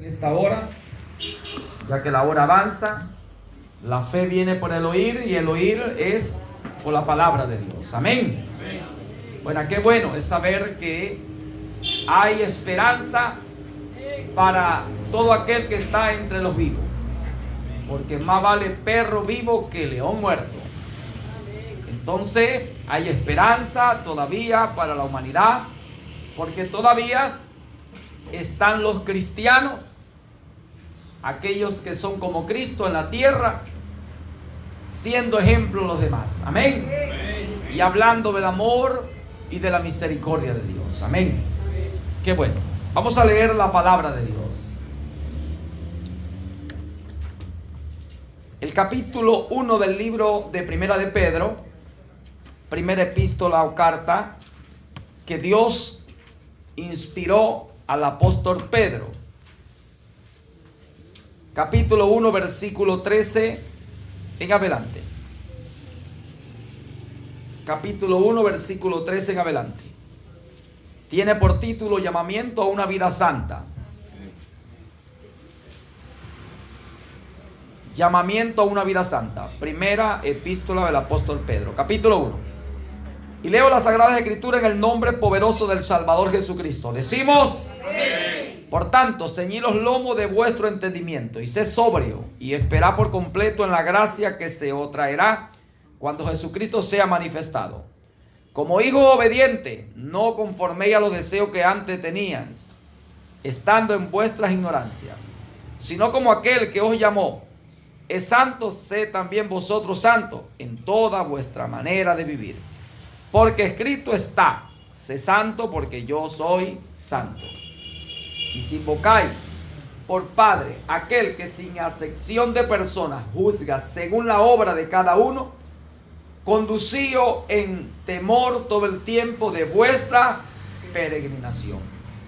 En esta hora, ya que la hora avanza, la fe viene por el oír y el oír es por la palabra de Dios. Amén. Bueno, qué bueno es saber que hay esperanza para todo aquel que está entre los vivos, porque más vale perro vivo que león muerto. Entonces hay esperanza todavía para la humanidad, porque todavía están los cristianos, aquellos que son como Cristo en la tierra, siendo ejemplo los demás. Amén. Y hablando del amor y de la misericordia de Dios. Amén. Qué bueno. Vamos a leer la palabra de Dios. El capítulo 1 del libro de Primera de Pedro, primera epístola o carta que Dios inspiró al apóstol Pedro. Capítulo 1, versículo 13 en adelante. Capítulo 1, versículo 13 en adelante. Tiene por título Llamamiento a una vida santa. Llamamiento a una vida santa. Primera epístola del apóstol Pedro, capítulo 1. Y leo las Sagradas Escrituras en el nombre poderoso del Salvador Jesucristo. Decimos: amén. Por tanto, ceñid los lomos de vuestro entendimiento y sed sobrio y esperad por completo en la gracia que se os traerá cuando Jesucristo sea manifestado. Como hijos obedientes, no conforméis a los deseos que antes teníais, estando en vuestras ignorancias, sino como aquel que os llamó es santo, sed también vosotros santos en toda vuestra manera de vivir. Porque escrito está: sé santo porque yo soy santo. Y si invocáis por Padre aquel que sin acepción de personas juzga según la obra de cada uno, conducíos en temor todo el tiempo de vuestra peregrinación,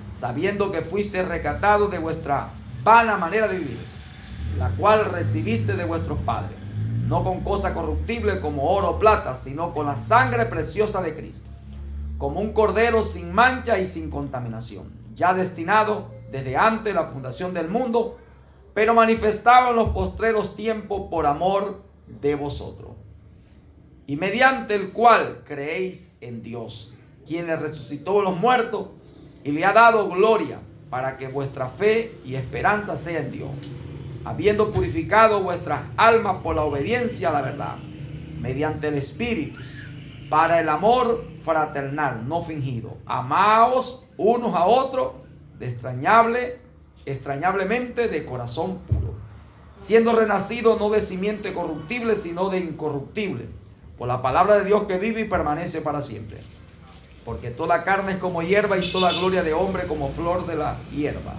sabiendo que fuiste rescatados de vuestra vana manera de vivir, la cual recibiste de vuestros padres, no con cosa corruptible como oro o plata, sino con la sangre preciosa de Cristo, como un cordero sin mancha y sin contaminación, ya destinado desde antes la fundación del mundo, pero manifestado en los postreros tiempos por amor de vosotros, y mediante el cual creéis en Dios, quien le resucitó de los muertos y le ha dado gloria, para que vuestra fe y esperanza sea en Dios, habiendo purificado vuestras almas por la obediencia a la verdad, mediante el Espíritu, para el amor fraternal no fingido. Amaos unos a otros extrañablemente de corazón puro, siendo renacido no de simiente corruptible, sino de incorruptible, por la palabra de Dios que vive y permanece para siempre. Porque toda carne es como hierba, y toda gloria de hombre como flor de la hierba.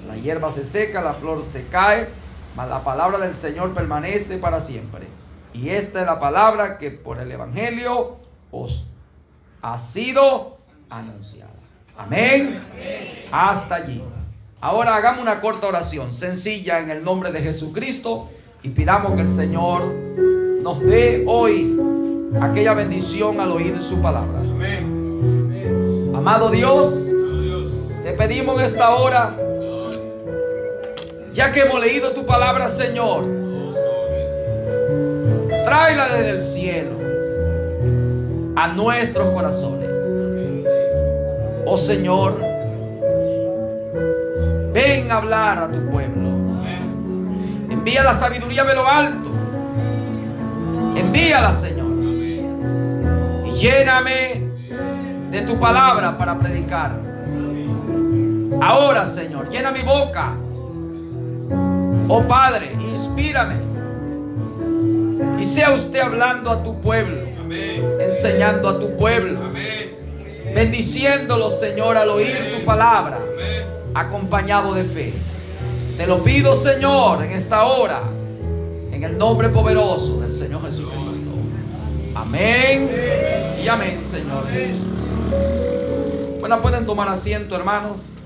La hierba se seca, la flor se cae, mas la palabra del Señor permanece para siempre. Y esta es la palabra que por el Evangelio os ha sido anunciada. Amén. Hasta allí. Ahora hagamos una corta oración sencilla en el nombre de Jesucristo y pidamos que el Señor nos dé hoy aquella bendición al oír su palabra. Amén. Amado Dios, te pedimos en esta hora, ya que hemos leído tu palabra, Señor, tráela desde el cielo a nuestros corazones. Oh Señor, ven a hablar a tu pueblo. Envía la sabiduría de lo alto. Envíala, Señor. Y lléname de tu palabra para predicar. Ahora, Señor, llena mi boca. Oh Padre, inspírame. Y sea usted hablando a tu pueblo, enseñando a tu pueblo, bendiciéndolo, Señor, al oír tu palabra, acompañado de fe. Te lo pido, Señor, en esta hora, en el nombre poderoso del Señor Jesucristo. Amén y amén, Señor Jesús. Bueno, pueden tomar asiento, hermanos.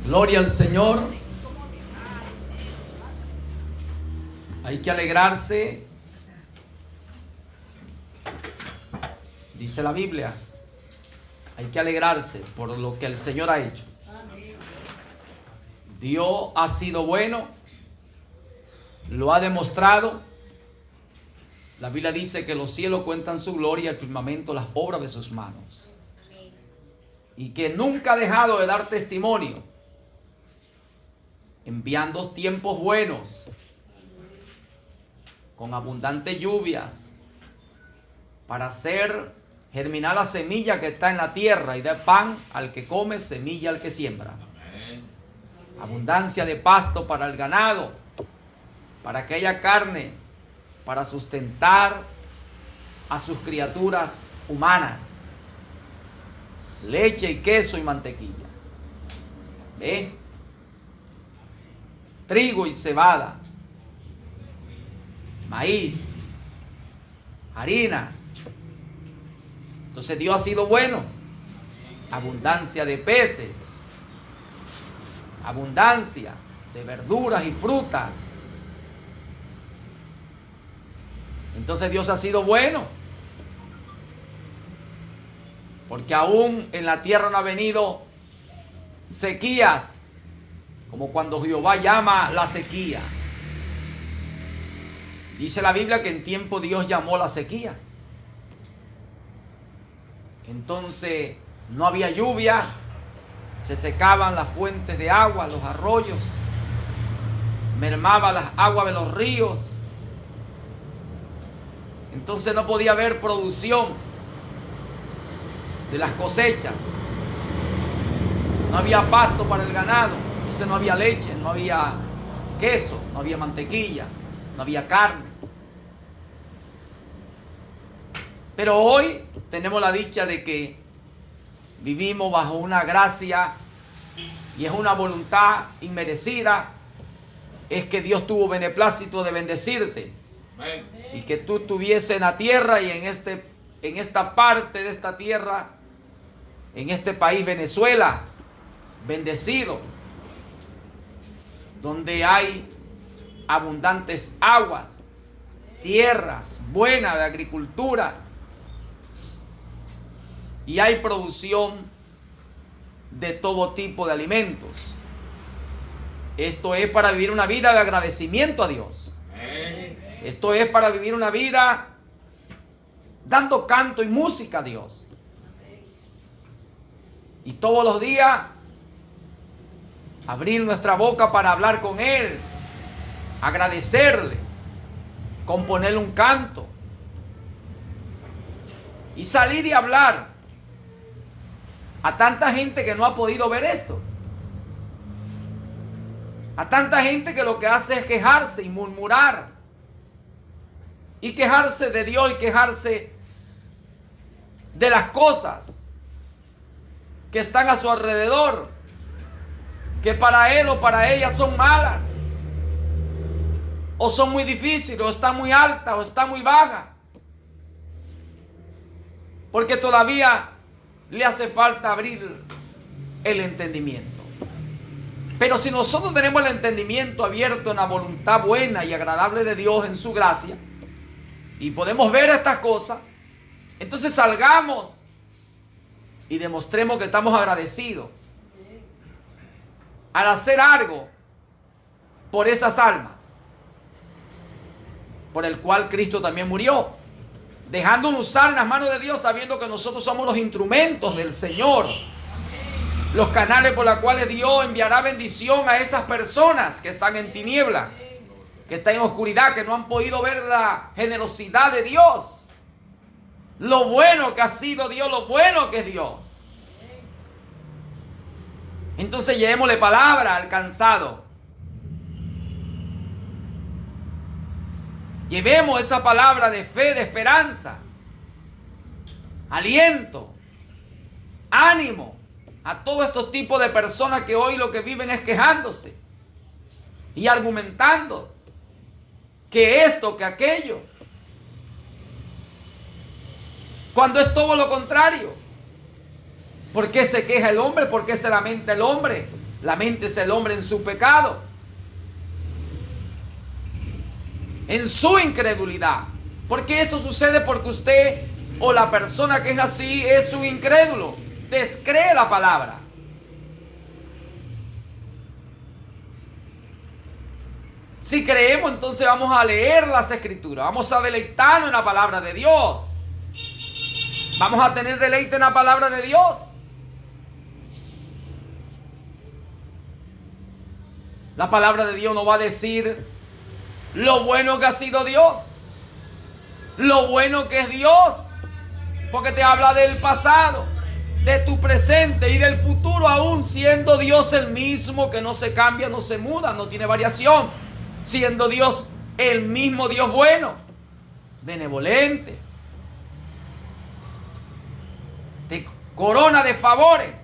Gloria al Señor. Hay que alegrarse. Dice la Biblia Hay que alegrarse por lo que el Señor ha hecho. Dios ha sido bueno, lo ha demostrado. La Biblia dice que los cielos cuentan su gloria y el firmamento las obras de sus manos. Y que nunca ha dejado de dar testimonio, enviando tiempos buenos, con abundantes lluvias, para hacer germinar la semilla que está en la tierra y dar pan al que come, semilla al que siembra. Abundancia de pasto para el ganado, para que haya carne, para sustentar a sus criaturas humanas. Leche y queso y mantequilla. ¿Ve? Trigo y cebada. Maíz. Harinas. Entonces Dios ha sido bueno. Abundancia de peces. Abundancia de verduras y frutas. Entonces Dios ha sido bueno. Porque aún en la tierra no ha venido sequías, como cuando Jehová llama la sequía. Dice la Biblia que en tiempo Dios llamó la sequía. Entonces no había lluvia, se secaban las fuentes de agua, los arroyos, mermaba las aguas de los ríos. Entonces no podía haber producción de las cosechas. No había pasto para el ganado. Entonces no había leche, no había queso, no había mantequilla, no había carne. Pero hoy tenemos la dicha de que vivimos bajo una gracia y es una voluntad inmerecida. Es que Dios tuvo beneplácito de bendecirte. Amén. Y que tú estuviese en la tierra y en esta parte de esta tierra, en este país Venezuela, bendecido, donde hay abundantes aguas, tierras buenas de agricultura y hay producción de todo tipo de alimentos. Esto es para vivir una vida de agradecimiento a Dios. Esto es para vivir una vida dando canto y música a Dios. Y todos los días abrir nuestra boca para hablar con Él, agradecerle, componerle un canto y salir y hablar a tanta gente que no ha podido ver esto. A tanta gente que lo que hace es quejarse y murmurar. Y quejarse de Dios y quejarse de las cosas que están a su alrededor, que para él o para ella son malas, o son muy difíciles, o están muy altas, o están muy bajas, porque todavía le hace falta abrir el entendimiento. Pero si nosotros tenemos el entendimiento abierto en la voluntad buena y agradable de Dios en su gracia, y podemos ver estas cosas, entonces salgamos y demostremos que estamos agradecidos al hacer algo por esas almas, por el cual Cristo también murió, dejándonos usar en las manos de Dios, sabiendo que nosotros somos los instrumentos del Señor, los canales por los cuales Dios enviará bendición a esas personas que están en tiniebla, que están en oscuridad, que no han podido ver la generosidad de Dios, lo bueno que ha sido Dios, lo bueno que es Dios. Entonces llevémosle palabra al cansado. Llevemos esa palabra de fe, de esperanza, aliento, ánimo a todos estos tipos de personas que hoy lo que viven es quejándose y argumentando que esto, que aquello, cuando es todo lo contrario. ¿Por qué se queja el hombre? ¿Por qué se lamenta el hombre? Laméntese el hombre en su pecado, en su incredulidad. ¿Por qué eso sucede? Porque usted o la persona que es así es un incrédulo. descree la palabra. Si creemos, entonces vamos a leer las Escrituras, vamos a deleitarnos en la palabra de Dios. Vamos a tener deleite en la palabra de Dios. La palabra de Dios nos va a decir lo bueno que ha sido Dios, lo bueno que es Dios, porque te habla del pasado, de tu presente y del futuro, aún siendo Dios el mismo, que no se cambia, no se muda, no tiene variación, siendo Dios el mismo Dios bueno, benevolente, te corona de favores,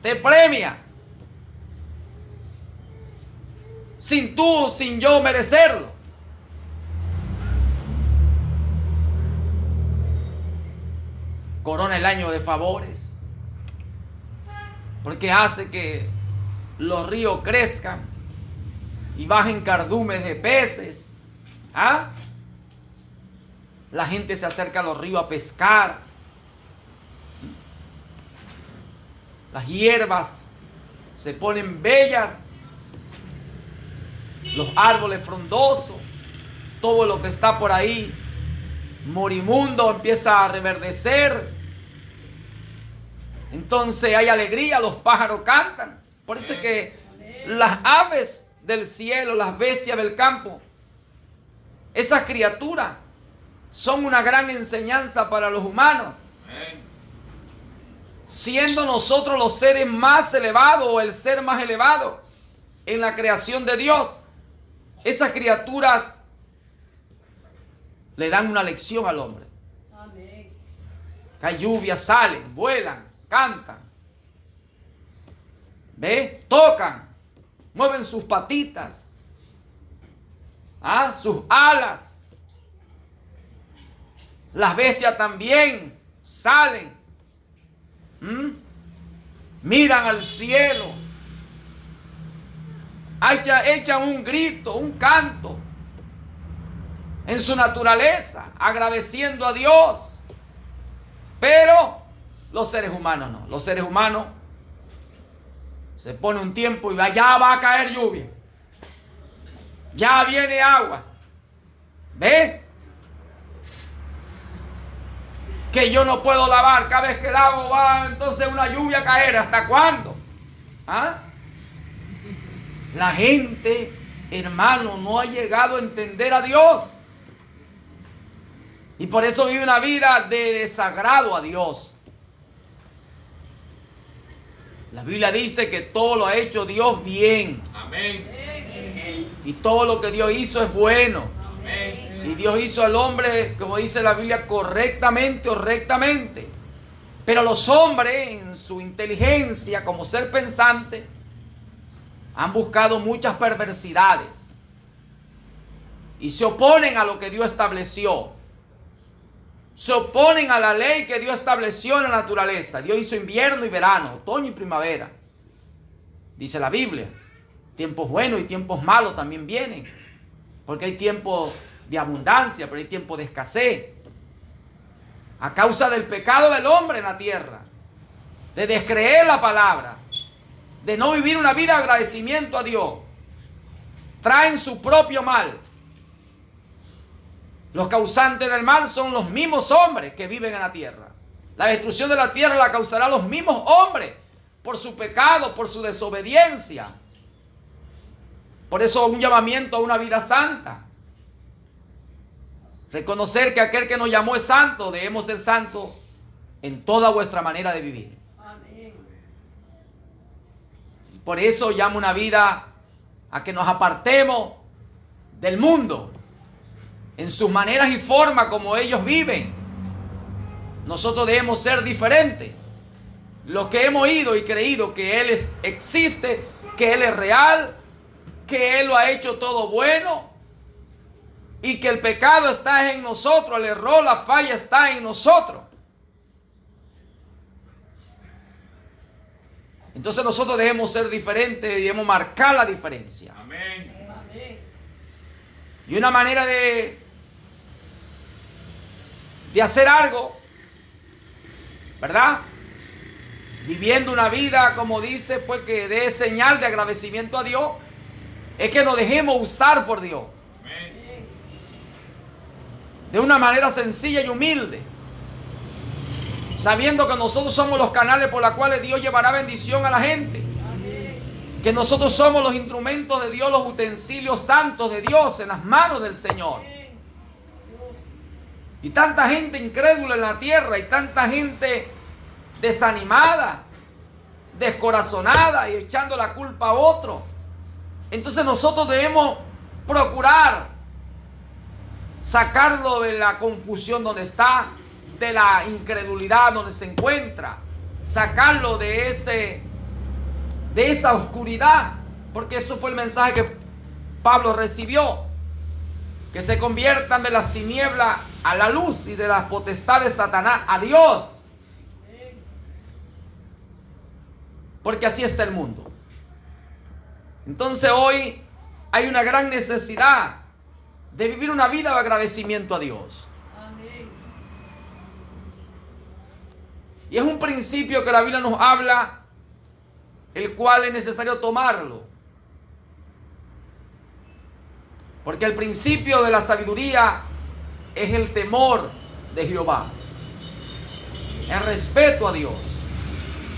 te premia, sin yo merecerlo. Corona el año de favores, porque hace que los ríos crezcan y bajen cardumes de peces. ¿Ah? La gente se acerca a los ríos a pescar. Las hierbas se ponen bellas, los árboles frondosos, todo lo que está por ahí morimundo empieza a reverdecer. Entonces hay alegría, los pájaros cantan. Por eso es que las aves del cielo, las bestias del campo, esas criaturas son una gran enseñanza para los humanos. Siendo nosotros los seres más elevados o el ser más elevado en la creación de Dios, esas criaturas le dan una lección al hombre. Amén. Cae lluvia, salen, vuelan, cantan. ¿Ve? Tocan, mueven sus patitas, sus alas. Las bestias también salen, miran al cielo, echan un grito, un canto en su naturaleza, agradeciendo a Dios. Pero los seres humanos no. Los seres humanos se pone un tiempo y ya va a caer lluvia, ya viene agua. ¿Ve? Que yo no puedo lavar, cada vez que lavo va entonces una lluvia a caer. ¿Hasta cuándo? La gente, hermano, no ha llegado a entender a Dios. Y por eso vive una vida de desagrado a Dios. La Biblia dice que todo lo ha hecho Dios bien. Amén. Y todo lo que Dios hizo es bueno. Amén. Y Dios hizo al hombre, como dice la Biblia, correctamente o rectamente. Pero los hombres, en su inteligencia como ser pensante, han buscado muchas perversidades y se oponen a lo que Dios estableció. Se oponen a la ley que Dios estableció en la naturaleza. Dios hizo invierno y verano, otoño y primavera. Dice la Biblia, tiempos buenos y tiempos malos también vienen, porque hay tiempos de abundancia, pero hay tiempos de escasez. A causa del pecado del hombre en la tierra, de descreer la palabra, de no vivir una vida de agradecimiento a Dios, traen su propio mal. Los causantes del mal son los mismos hombres que viven en la tierra. La destrucción de la tierra la causarán los mismos hombres por su pecado, por su desobediencia. Por eso un llamamiento a una vida santa. Reconocer que aquel que nos llamó es santo, debemos ser santos en toda vuestra manera de vivir. Amén. Por eso llamo una vida a que nos apartemos del mundo en sus maneras y formas como ellos viven. Nosotros debemos ser diferentes. Los que hemos ido y creído que Él existe, que Él es real, que Él lo ha hecho todo bueno y que el pecado está en nosotros, el error, la falla está en nosotros. Entonces nosotros debemos ser diferentes y debemos marcar la diferencia. Amén. Y una manera de hacer algo, ¿verdad? viviendo una vida, como dice, pues que dé señal de agradecimiento a Dios, es que nos dejemos usar por Dios. De una manera sencilla y humilde, sabiendo que nosotros somos los canales por los cuales Dios llevará bendición a la gente. Que nosotros somos los instrumentos de Dios, los utensilios santos de Dios en las manos del Señor. Y tanta gente incrédula en la tierra, y tanta gente desanimada, descorazonada y echando la culpa a otro. Entonces nosotros debemos procurar sacarlo de la confusión donde está, de la incredulidad donde se encuentra, sacarlo de esa oscuridad, porque eso fue el mensaje que Pablo recibió, que se conviertan de las tinieblas a la luz y de las potestades de Satanás a Dios, porque así está el mundo. Entonces hoy hay una gran necesidad de vivir una vida de agradecimiento a Dios. Y es un principio que la Biblia nos habla, el cual es necesario tomarlo. Porque el principio de la sabiduría es el temor de Jehová, el respeto a Dios.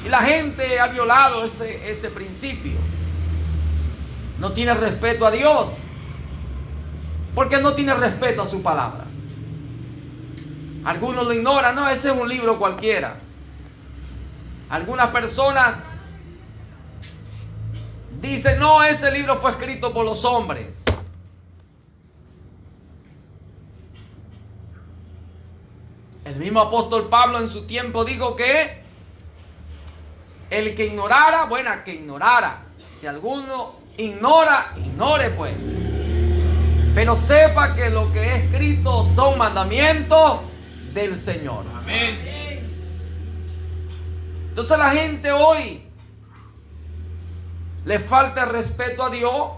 Y la gente ha violado ese principio. No tiene respeto a Dios, porque no tiene respeto a su palabra. Algunos lo ignoran, no, ese es un libro cualquiera. Algunas personas dicen, no, ese libro fue escrito por los hombres. El mismo apóstol Pablo en su tiempo dijo que el que ignorara, bueno, que ignorara. Si alguno ignora, ignore pues. Pero sepa que lo que es escrito son mandamientos del Señor. Amén. Entonces la gente hoy le falta el respeto a Dios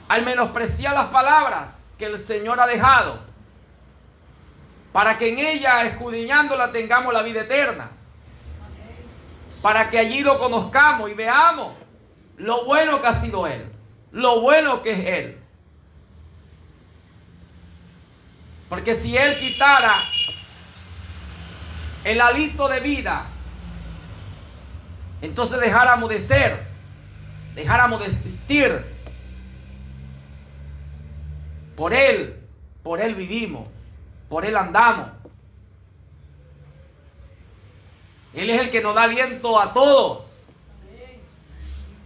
al menospreciar las palabras que el Señor ha dejado, para que en ella, escudriñándola, tengamos la vida eterna, para que allí lo conozcamos y veamos lo bueno que ha sido Él, lo bueno que es Él. Porque si Él quitara el hálito de vida, entonces dejáramos de ser, dejáramos de existir. Por Él vivimos, por Él andamos. Él es el que nos da aliento a todos.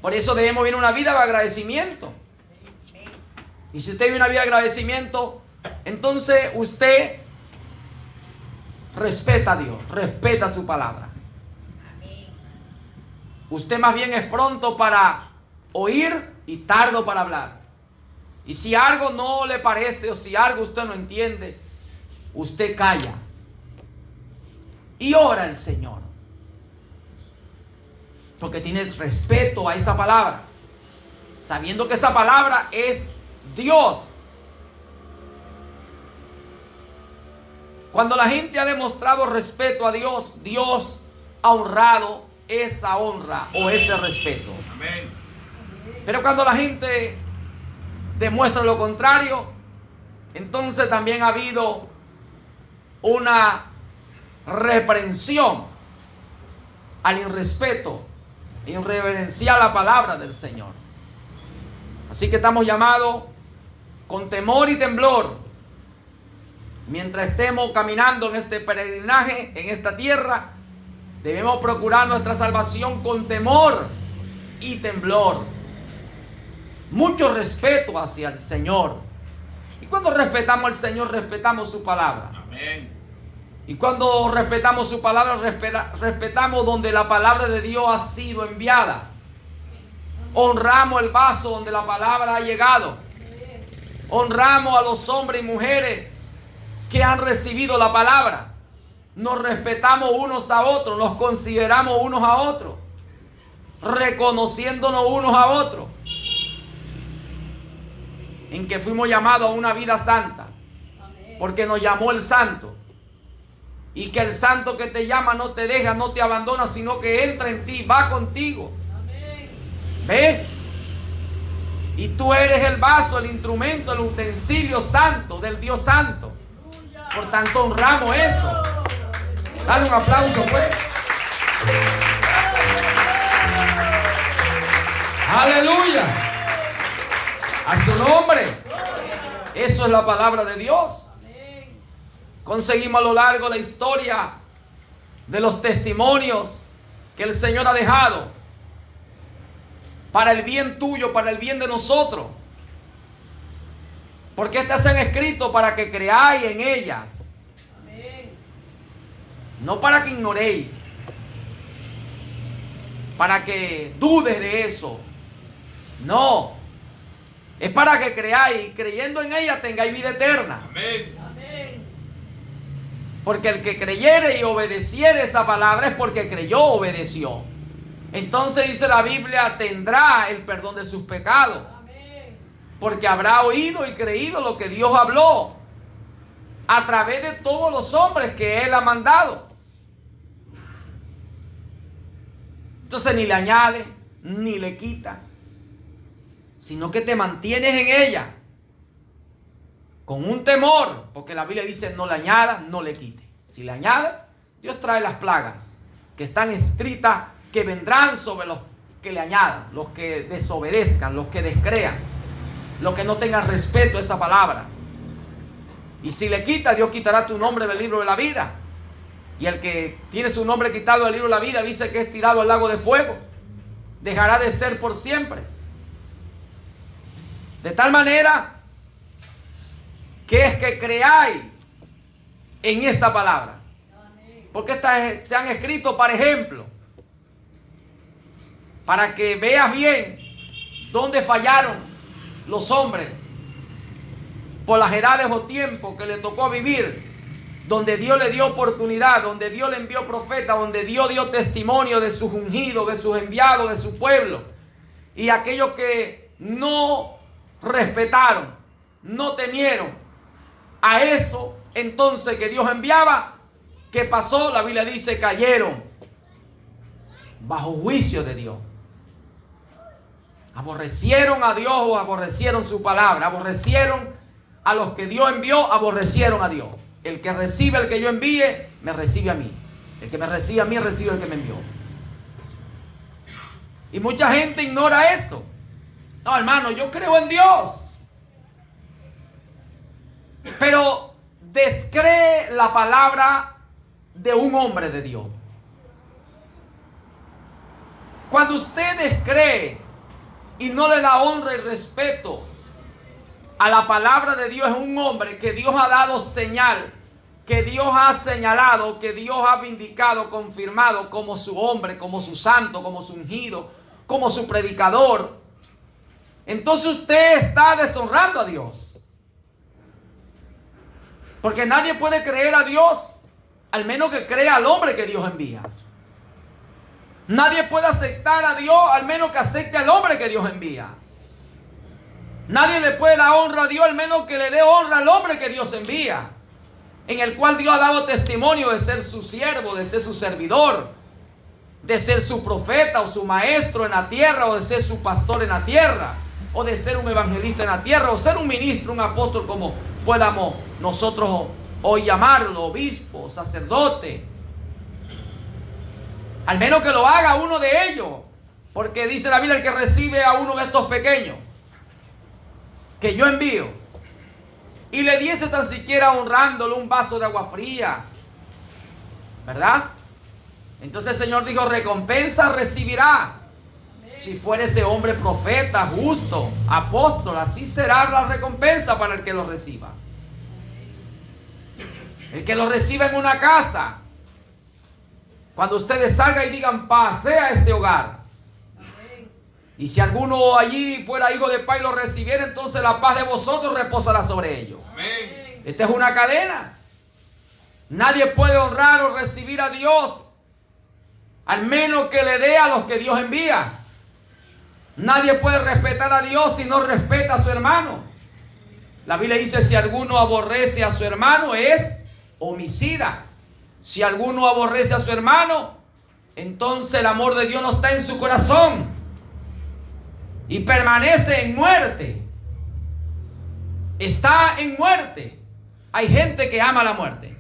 Por eso debemos vivir una vida de agradecimiento. Y si usted vive una vida de agradecimiento, entonces usted respeta a Dios, respeta su palabra. Usted más bien es pronto para oír y tardo para hablar. Y si algo no le parece o si algo usted no entiende, usted calla y ora al Señor, porque tiene respeto a esa palabra, sabiendo que esa palabra es Dios. Cuando la gente ha demostrado respeto a Dios, Dios ha honrado esa honra o ese respeto. Amén. Pero cuando la gente demuestra lo contrario, entonces también ha habido una reprensión al irrespeto, irreverenciar la palabra del Señor. Así que estamos llamados con temor y temblor, mientras estemos caminando en este peregrinaje, en esta tierra, debemos procurar nuestra salvación con temor y temblor. Mucho respeto hacia el Señor. Y cuando respetamos al Señor, respetamos su palabra. Amén. Y cuando respetamos su palabra, respetamos donde la palabra de Dios ha sido enviada. Honramos el vaso donde la palabra ha llegado. Honramos a los hombres y mujeres que han recibido la palabra. Nos respetamos unos a otros, nos consideramos unos a otros, reconociéndonos unos a otros, en que fuimos llamados a una vida santa, porque nos llamó el Santo. Y que el santo que te llama no te deja, no te abandona, sino que entra en ti, va contigo. ¿Ve? Y tú eres el vaso, el instrumento, el utensilio santo del Dios santo. Por tanto honramos eso. Dale un aplauso, pues. Aleluya. A su nombre. Eso es la palabra de Dios. Conseguimos a lo largo de la historia de los testimonios que el Señor ha dejado para el bien tuyo, para el bien de nosotros. Porque estas se han escrito para que creáis en ellas. No para que ignoréis, para que dudes de eso. No, es para que creáis, creyendo en ella tengáis vida eterna. Amén. Porque el que creyere y obedeciere esa palabra es porque creyó, obedeció. Entonces dice la Biblia, tendrá el perdón de sus pecados. Porque habrá oído y creído lo que Dios habló a través de todos los hombres que Él ha mandado. Entonces ni le añade, ni le quita, sino que te mantienes en ella con un temor, porque la Biblia dice no le añada, no le quite. Si le añade, Dios trae las plagas que están escritas, que vendrán sobre los que le añadan, los que desobedezcan, los que descrean, los que no tengan respeto a esa palabra. Y si le quita, Dios quitará tu nombre del libro de la vida. Y el que tiene su nombre quitado del libro de la vida dice que es tirado al lago de fuego. Dejará de ser por siempre. De tal manera que es que creáis en esta palabra. Porque estas se han escrito para ejemplo. Para que veas bien dónde fallaron los hombres por las edades o tiempos que le tocó vivir, donde Dios le dio oportunidad, donde Dios le envió profeta, donde Dios dio testimonio de sus ungidos, de sus enviados, de su pueblo. Y aquellos que no respetaron, no temieron a eso entonces que Dios enviaba, ¿qué pasó? La Biblia dice, cayeron bajo juicio de Dios. Aborrecieron a Dios o aborrecieron su palabra, aborrecieron a los que Dios envió, aborrecieron a Dios. El que recibe el que yo envíe, me recibe a mí. El que me recibe a mí, recibe el que me envió. Y mucha gente ignora esto. No, hermano, yo creo en Dios, pero descree la palabra de un hombre de Dios. Cuando usted descree y no le da honra y respeto a la palabra de Dios, es un hombre que Dios ha dado señal, que Dios ha señalado, que Dios ha vindicado, confirmado como su hombre, como su santo, como su ungido, como su predicador. Entonces usted está deshonrando a Dios. Porque nadie puede creer a Dios al menos que crea al hombre que Dios envía. Nadie puede aceptar a Dios al menos que acepte al hombre que Dios envía. Nadie le puede dar honra a Dios al menos que le dé honra al hombre que Dios envía, en el cual Dios ha dado testimonio de ser su siervo, de ser su servidor, de ser su profeta o su maestro en la tierra, o de ser su pastor en la tierra, o de ser un evangelista en la tierra, o ser un ministro, un apóstol, como podamos nosotros hoy llamarlo, obispo, sacerdote. Al menos que lo haga uno de ellos, porque dice la Biblia, el que recibe a uno de estos pequeños que yo envío y le diese tan siquiera honrándolo un vaso de agua fría, ¿verdad? Entonces el Señor dijo, recompensa recibirá. Si fuera ese hombre profeta, justo, apóstol, así será la recompensa para el que lo reciba. El que lo reciba en una casa, cuando ustedes salgan y digan paz sea este hogar. Y si alguno allí fuera hijo de paz y lo recibiera, entonces la paz de vosotros reposará sobre ellos. Amén. Esta es una cadena. Nadie puede honrar o recibir a Dios al menos que le dé a los que Dios envía. Nadie puede respetar a Dios si no respeta a su hermano. La Biblia dice, si alguno aborrece a su hermano es homicida. Si alguno aborrece a su hermano, entonces el amor de Dios no está en su corazón y permanece en muerte. Está en muerte. Hay gente que ama la muerte.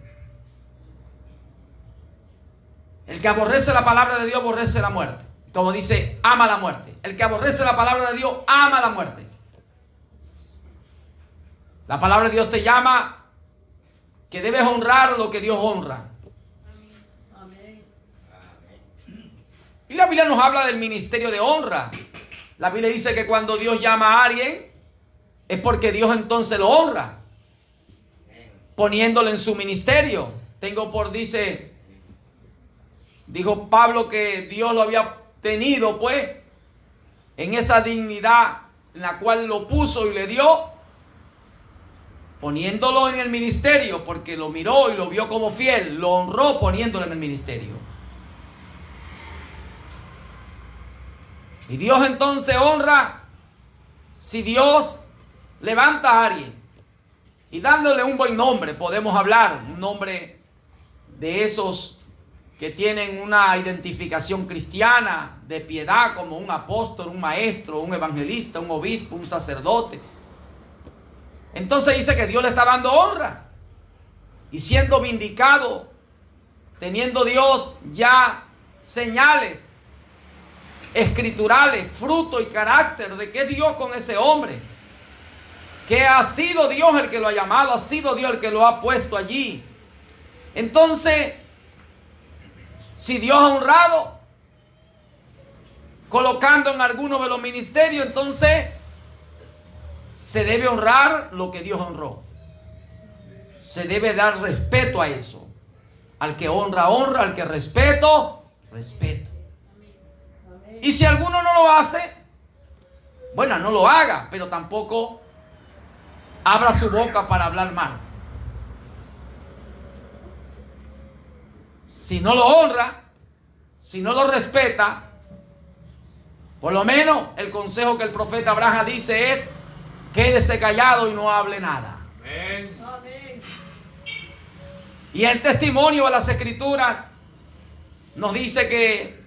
El que aborrece la palabra de Dios aborrece la muerte. Como dice, ama la muerte. El que aborrece la palabra de Dios ama la muerte. La palabra de Dios te llama que debes honrar lo que Dios honra. Y la Biblia nos habla del ministerio de honra. La Biblia dice que cuando Dios llama a alguien es porque Dios entonces lo honra, poniéndolo en su ministerio. Dijo Pablo que Dios lo había tenido pues en esa dignidad en la cual lo puso y le dio, poniéndolo en el ministerio, porque lo miró y lo vio como fiel, lo honró poniéndolo en el ministerio. Y Dios entonces honra si Dios levanta a alguien y dándole un buen nombre. Podemos hablar un nombre de esos que tienen una identificación cristiana de piedad, como un apóstol, un maestro, un evangelista, un obispo, un sacerdote. Entonces dice que Dios le está dando honra y siendo vindicado, teniendo Dios ya señales escriturales, fruto y carácter de que es Dios con ese hombre, que ha sido Dios el que lo ha llamado, ha sido Dios el que lo ha puesto allí. Entonces, si Dios ha honrado, colocando en alguno de los ministerios, entonces se debe honrar lo que Dios honró. Se debe dar respeto a eso. Al que honra, honra. Al que respeto, respeto. Y si alguno no lo hace, bueno, no lo haga, pero tampoco abra su boca para hablar mal. Si no lo honra, si no lo respeta, por lo menos el consejo que el profeta Abraham dice es: quédese callado y no hable nada. Amén. Y el testimonio de las Escrituras nos dice que,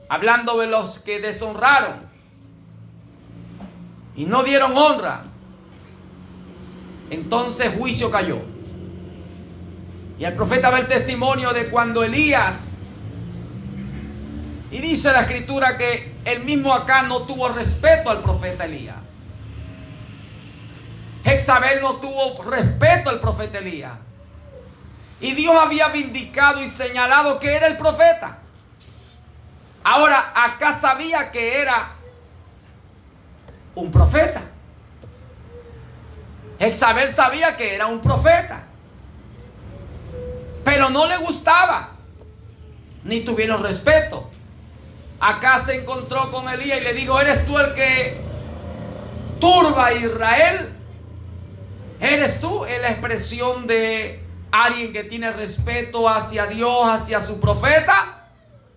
hablando de los que deshonraron y no dieron honra, entonces juicio cayó. Y el profeta ve el testimonio de cuando Elías, y dice la Escritura que el mismo Acán no tuvo respeto al profeta Elías. Jezabel no tuvo respeto al profeta Elías. Y Dios había vindicado y señalado que era el profeta. Ahora, Acán sabía que era un profeta. Jezabel sabía que era un profeta, pero no le gustaba, ni tuvieron respeto. Acá se encontró con Elías y le dijo: ¿eres tú el que turba a Israel? ¿Eres tú? Es la expresión de alguien que tiene respeto hacia Dios, hacia su profeta.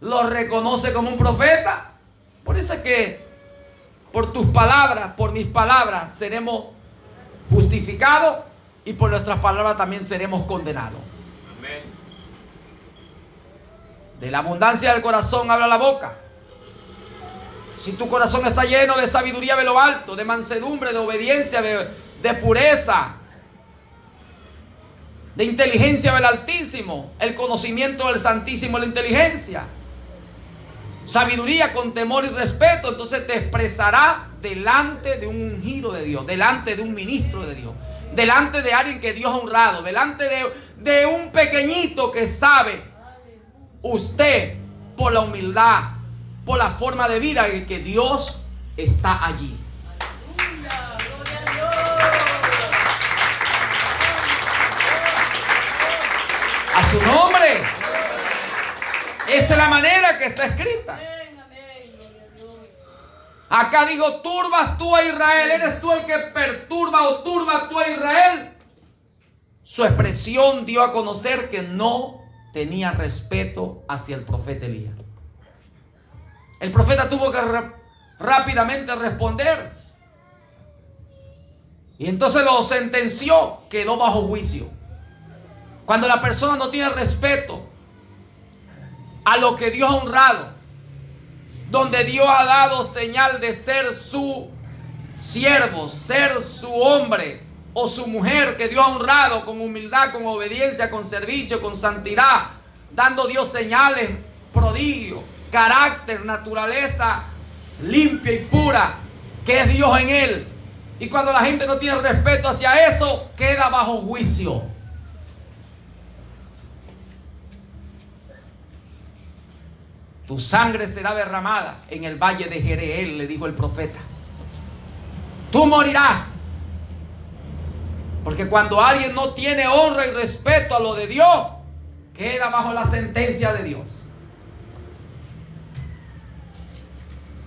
Lo reconoce como un profeta. Por eso es que por tus palabras, por mis palabras, seremos justificados, y por nuestras palabras también seremos condenados. Amén. De la abundancia del corazón habla la boca. Si tu corazón está lleno de sabiduría de lo alto, de mansedumbre, de obediencia, de pureza, de inteligencia del Altísimo, el conocimiento del Santísimo, la inteligencia, sabiduría con temor y respeto, entonces te expresará delante de un ungido de Dios, delante de un ministro de Dios, delante de alguien que Dios ha honrado, delante de un pequeñito que sabe usted, por la humildad, por la forma de vida, en que Dios está allí. A su nombre. Esa es la manera que está escrita. Acá digo: turbas tú a Israel. ¿Eres tú el que perturba o turbas tú a Israel? Su expresión dio a conocer que no tenía respeto hacia el profeta Elías. El profeta tuvo que rápidamente responder. Y entonces lo sentenció, quedó bajo juicio. Cuando la persona no tiene respeto a lo que Dios ha honrado, donde Dios ha dado señal de ser su siervo, ser su hombre o su mujer que Dios ha honrado con humildad, con obediencia, con servicio, con santidad, dando Dios señales, prodigios, carácter, naturaleza limpia y pura, que es Dios en él. Y cuando la gente no tiene respeto hacia eso, queda bajo juicio. Tu sangre será derramada en el valle de Jereel, le dijo el profeta. Tú morirás. Porque cuando alguien no tiene honra y respeto a lo de Dios, queda bajo la sentencia de Dios.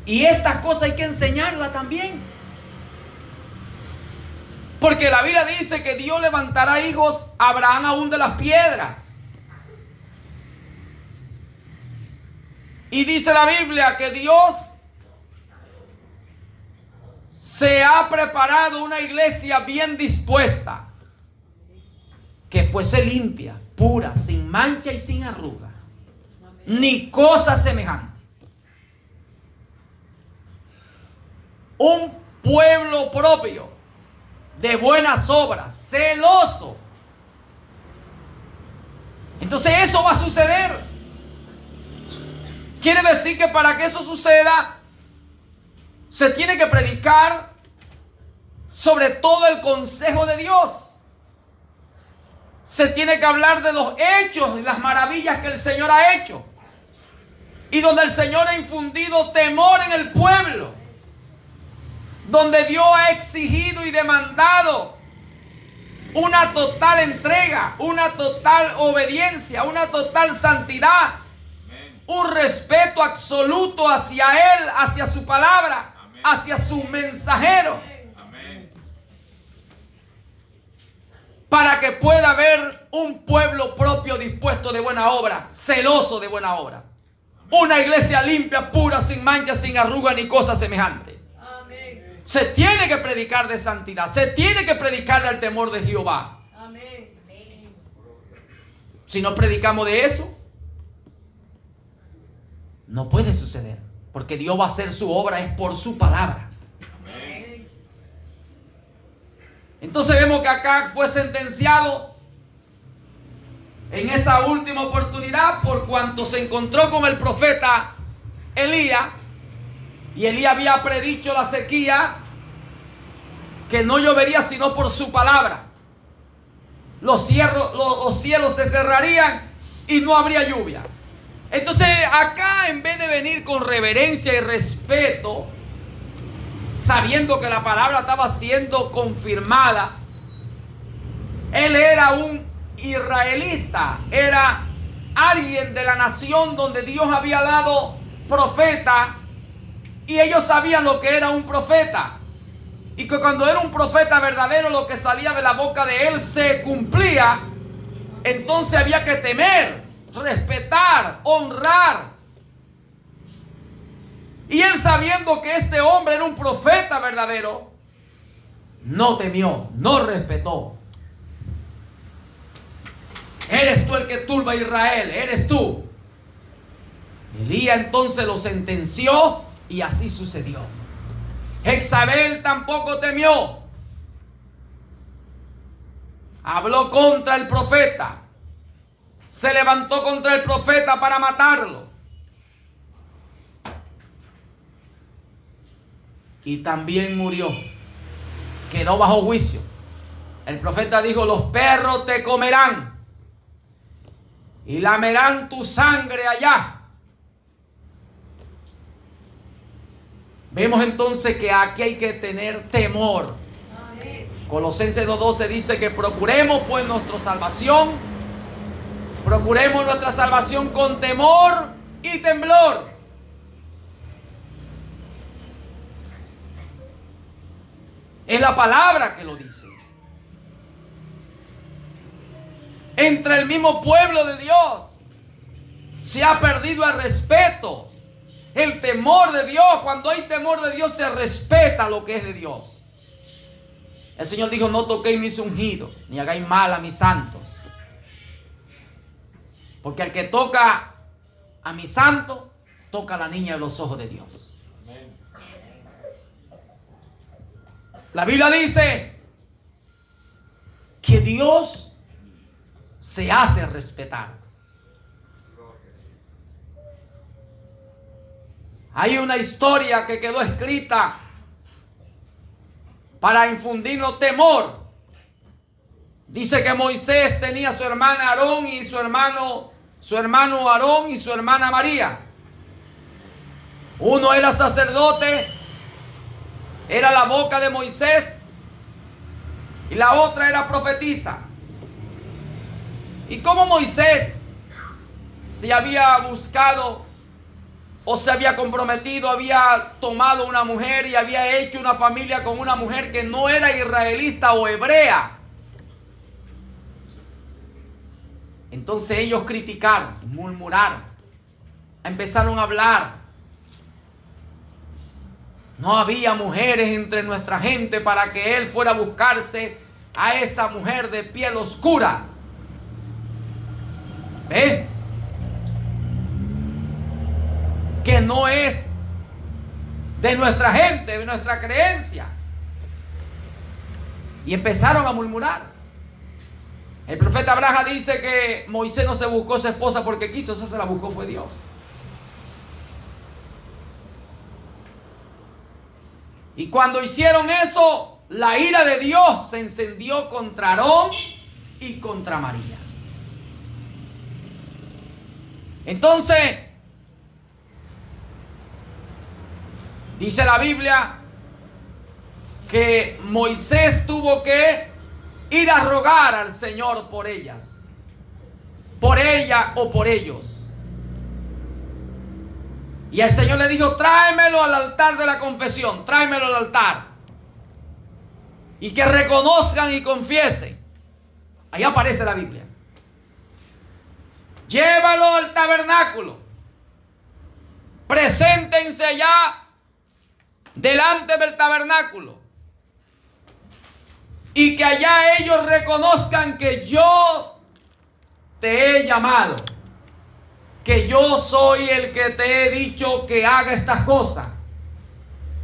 Y esta cosa hay que enseñarla también. Porque la Biblia dice que Dios levantará hijos a Abraham aún de las piedras. Y dice la Biblia que Dios se ha preparado una iglesia bien dispuesta, que fuese limpia, pura, sin mancha y sin arruga, ni cosa semejante. Un pueblo propio, de buenas obras, celoso. Entonces eso va a suceder. Quiere decir que para que eso suceda, se tiene que predicar sobre todo el consejo de Dios. Se tiene que hablar de los hechos y las maravillas que el Señor ha hecho. Y donde el Señor ha infundido temor en el pueblo. Donde Dios ha exigido y demandado una total entrega, una total obediencia, una total santidad. Un respeto absoluto hacia Él, hacia su palabra, amén, hacia sus mensajeros. Amén. Para que pueda haber un pueblo propio dispuesto de buena obra, celoso de buena obra. Amén. Una iglesia limpia, pura, sin mancha, sin arruga ni cosa semejante. Amén. Se tiene que predicar de santidad, se tiene que predicar del temor de Jehová. Amén. Si no predicamos de eso, no puede suceder, porque Dios va a hacer su obra es por su palabra. Amén. Entonces vemos que acá fue sentenciado en esa última oportunidad por cuanto se encontró con el profeta Elías, y Elías había predicho la sequía, que no llovería sino por su palabra. Los cielos se cerrarían y no habría lluvia. Entonces acá, en vez de venir con reverencia y respeto, sabiendo que la palabra estaba siendo confirmada, él era un israelita, era alguien de la nación donde Dios había dado profeta, y ellos sabían lo que era un profeta, y que cuando era un profeta verdadero, lo que salía de la boca de él se cumplía. Entonces había que temer, respetar, honrar. Y él, sabiendo que este hombre era un profeta verdadero, no temió, no respetó. Eres tú el que turba a Israel, eres tú. Elías entonces lo sentenció y así sucedió. Jezabel tampoco temió. Habló contra el profeta. Se levantó contra el profeta para matarlo. Y también murió. Quedó bajo juicio. El profeta dijo: los perros te comerán y lamerán tu sangre allá. Vemos entonces que aquí hay que tener temor. Colosenses 2:12 dice que procuremos pues nuestra salvación. Procuremos nuestra salvación con temor y temblor. Es la palabra que lo dice. Entre el mismo pueblo de Dios se ha perdido el respeto, el temor de Dios. Cuando hay temor de Dios se respeta lo que es de Dios. El Señor dijo: no toquéis mis ungidos, ni hagáis mal a mis santos. Porque el que toca a mi santo, toca a la niña de los ojos de Dios. La Biblia dice que Dios se hace respetar. Hay una historia que quedó escrita para infundirnos temor. Dice que Moisés tenía a su hermana Aarón y su hermano Aarón y su hermana María. Uno era sacerdote, era la boca de Moisés, y la otra era profetisa. Y como Moisés se había buscado o se había comprometido, había tomado una mujer y había hecho una familia con una mujer que no era israelita o hebrea. Entonces ellos criticaron, murmuraron, empezaron a hablar. No había mujeres entre nuestra gente para que él fuera a buscarse a esa mujer de piel oscura. ¿Ve? Que no es de nuestra gente, de nuestra creencia. Y empezaron a murmurar. El profeta Abraham dice que Moisés no se buscó esa esposa porque quiso, esa se la buscó fue Dios. Y cuando hicieron eso, la ira de Dios se encendió contra Aarón y contra María. Entonces, dice la Biblia que Moisés tuvo que ir a rogar al Señor por ellas, por ella o por ellos. Y el Señor le dijo: tráemelo al altar de la confesión, tráemelo al altar. Y que reconozcan y confiesen. Ahí aparece la Biblia. Llévalo al tabernáculo. Preséntense allá delante del tabernáculo. Y que allá ellos reconozcan que yo te he llamado. Que yo soy el que te he dicho que haga estas cosas.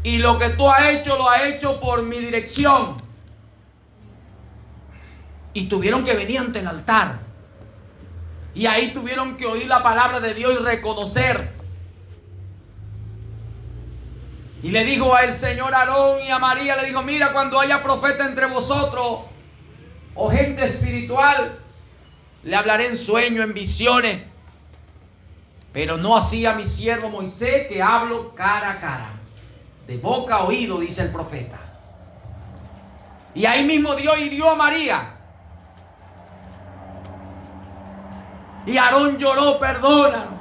Y lo que tú has hecho, lo has hecho por mi dirección. Y tuvieron que venir ante el altar. Y ahí tuvieron que oír la palabra de Dios y reconocer. Y le dijo al Señor a Aarón y a María, le dijo: mira, cuando haya profeta entre vosotros o gente espiritual, le hablaré en sueño, en visiones. Pero no así a mi siervo Moisés, que hablo cara a cara, de boca a oído, dice el profeta. Y ahí mismo Dios hirió a María. Y Aarón lloró: perdónanos.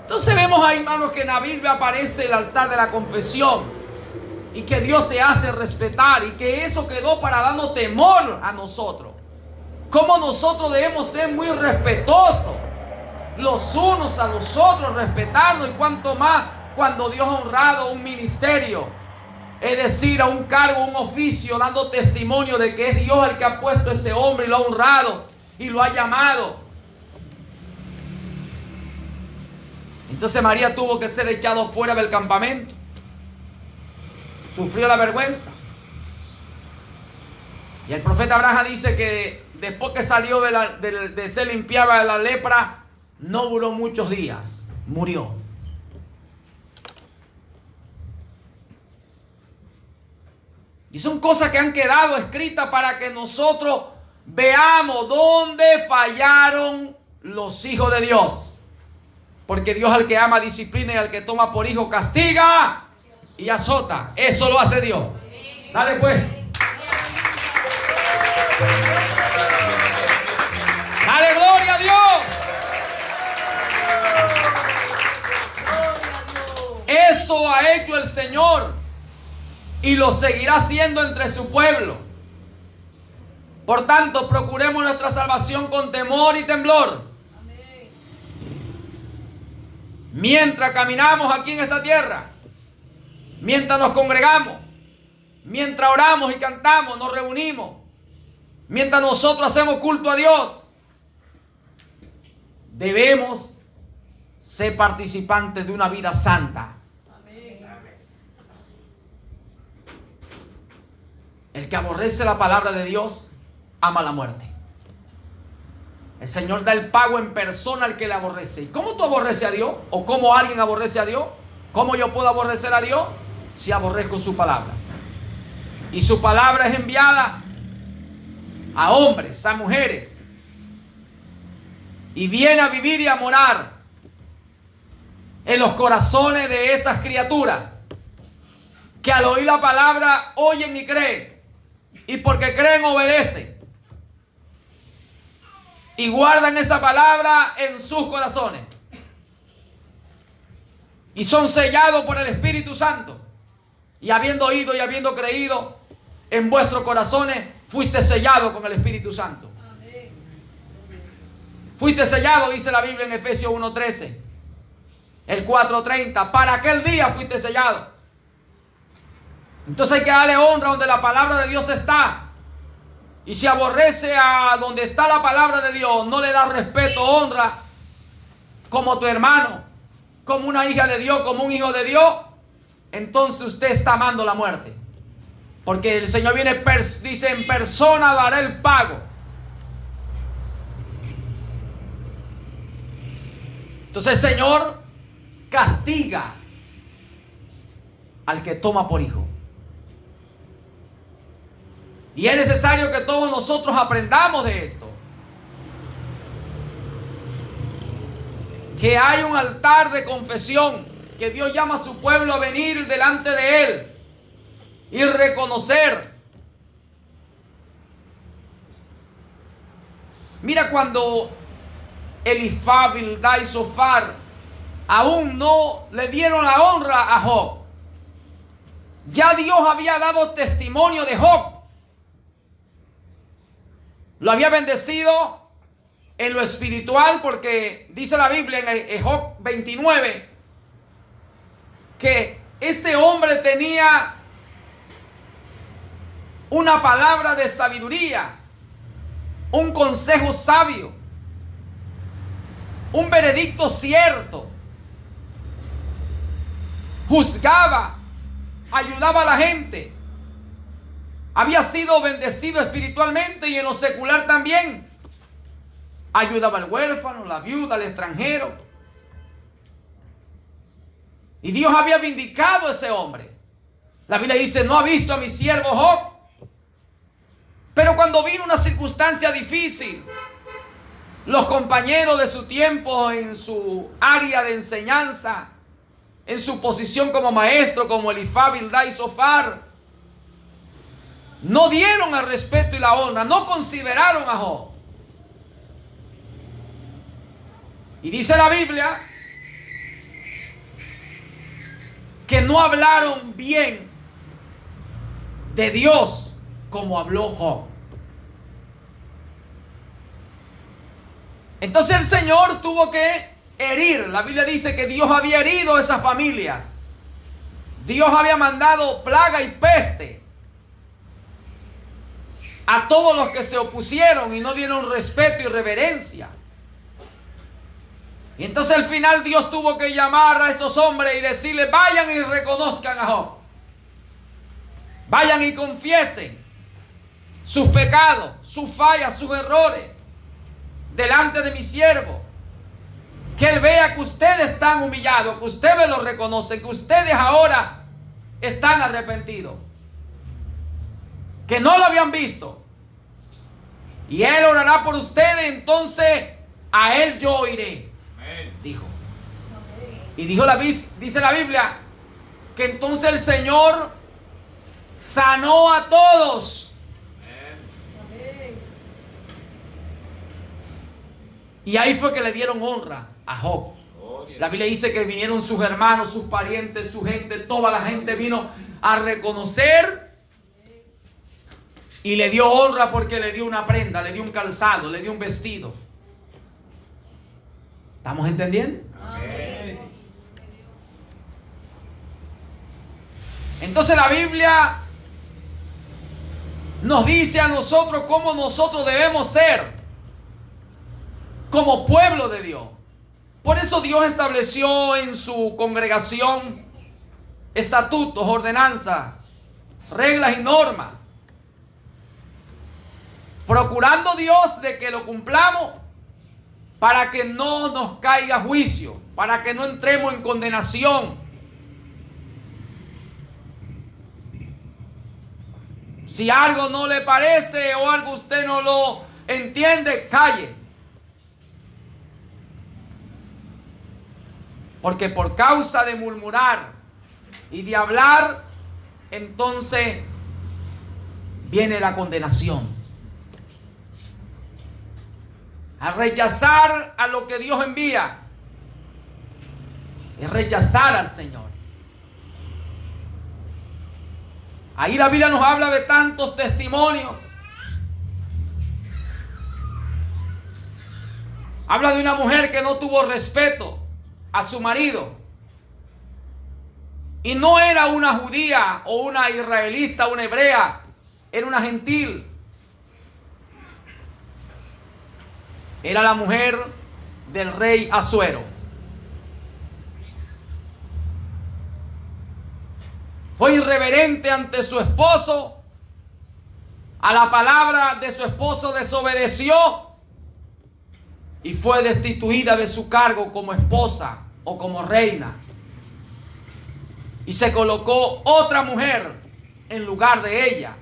Entonces vemos ahí, hermanos, que en la Biblia aparece el altar de la confesión. Y que Dios se hace respetar. Y que eso quedó para darnos temor a nosotros. Cómo nosotros debemos ser muy respetuosos los unos a los otros, respetarnos. Y cuanto más cuando Dios ha honrado un ministerio, es decir, a un cargo, un oficio, dando testimonio de que es Dios el que ha puesto ese hombre y lo ha honrado y lo ha llamado. Entonces María tuvo que ser echada fuera del campamento. Sufrió la vergüenza. Y el profeta Abraham dice que después que salió de ser limpiada de la lepra, no duró muchos días, murió. Y son cosas que han quedado escritas para que nosotros veamos dónde fallaron los hijos de Dios. Porque Dios al que ama disciplina y al que toma por hijo castiga y azota. Eso lo hace Dios. Dale pues. Dale gloria a Dios. Eso ha hecho el Señor y lo seguirá haciendo entre su pueblo. Por tanto, procuremos nuestra salvación con temor y temblor. Mientras caminamos aquí en esta tierra, mientras nos congregamos, mientras oramos y cantamos, nos reunimos, mientras nosotros hacemos culto a Dios, debemos ser participantes de una vida santa. El que aborrece la palabra de Dios ama la muerte. El Señor da el pago en persona al que le aborrece. ¿Y cómo tú aborreces a Dios? ¿O cómo alguien aborrece a Dios? ¿Cómo yo puedo aborrecer a Dios? Si aborrezco su palabra. Y su palabra es enviada a hombres, a mujeres. Y viene a vivir y a morar en los corazones de esas criaturas que al oír la palabra oyen y creen. Y porque creen, obedecen. Y guardan esa palabra en sus corazones. Y son sellados por el Espíritu Santo. Y habiendo oído y habiendo creído, en vuestros corazones fuiste sellado con el Espíritu Santo. Fuiste sellado, dice la Biblia en Efesios 1:13. El 4:30. Para aquel día fuiste sellado. Entonces hay que darle honra donde la palabra de Dios está. Y si aborrece a donde está la palabra de Dios, no le da respeto, honra, como tu hermano, como una hija de Dios, como un hijo de Dios, entonces usted está amando la muerte. Porque el Señor viene, dice, en persona dará el pago. Entonces el Señor castiga al que toma por hijo. Y es necesario que todos nosotros aprendamos de esto. Que hay un altar de confesión, que Dios llama a su pueblo a venir delante de Él y reconocer. Mira, cuando Elifaz, Bildad y Zofar aún no le dieron la honra a Job, ya Dios había dado testimonio de Job. Lo había bendecido en lo espiritual, porque dice la Biblia en Job 29 que este hombre tenía una palabra de sabiduría, un consejo sabio, un veredicto cierto, juzgaba, ayudaba a la gente. Había sido bendecido espiritualmente y en lo secular también. Ayudaba al huérfano, la viuda, al extranjero. Y Dios había vindicado a ese hombre. La Biblia dice, no ha visto a mi siervo Job. Pero cuando vino una circunstancia difícil, los compañeros de su tiempo en su área de enseñanza, en su posición como maestro, como Elifaz, Bildad y Zofar, no dieron el respeto y la honra, no consideraron a Job. Y dice la Biblia que no hablaron bien de Dios como habló Job. Entonces el Señor tuvo que herir. La Biblia dice que Dios había herido a esas familias. Dios había mandado plaga y peste a todos los que se opusieron y no dieron respeto y reverencia. Y entonces al final Dios tuvo que llamar a esos hombres y decirles, vayan y reconozcan a Job. Vayan y confiesen sus pecados, sus fallas, sus errores delante de mi siervo. Que él vea que ustedes están humillados, que ustedes lo reconocen, que ustedes ahora están arrepentidos, que no lo habían visto. Y él orará por ustedes, entonces a él yo oiré. Dijo. Y dice la Biblia que entonces el Señor sanó a todos. Y ahí fue que le dieron honra a Job. La Biblia dice que vinieron sus hermanos, sus parientes, su gente, toda la gente vino a reconocer y le dio honra porque le dio una prenda, le dio un calzado, le dio un vestido. ¿Estamos entendiendo? Amén. Entonces la Biblia nos dice a nosotros cómo nosotros debemos ser, como pueblo de Dios. Por eso Dios estableció en su congregación estatutos, ordenanzas, reglas y normas, procurando Dios de que lo cumplamos para que no nos caiga juicio, para que no entremos en condenación. Si algo no le parece o algo usted no lo entiende, calle. Porque por causa de murmurar y de hablar, entonces viene la condenación. Al rechazar a lo que Dios envía, es rechazar al Señor. Ahí la Biblia nos habla de tantos testimonios. Habla de una mujer que no tuvo respeto a su marido. Y no era una judía o una israelita, una hebrea. Era una gentil. Era la mujer del rey Asuero. Fue irreverente ante su esposo. A la palabra de su esposo desobedeció. Y fue destituida de su cargo como esposa o como reina. Y se colocó otra mujer en lugar de ella,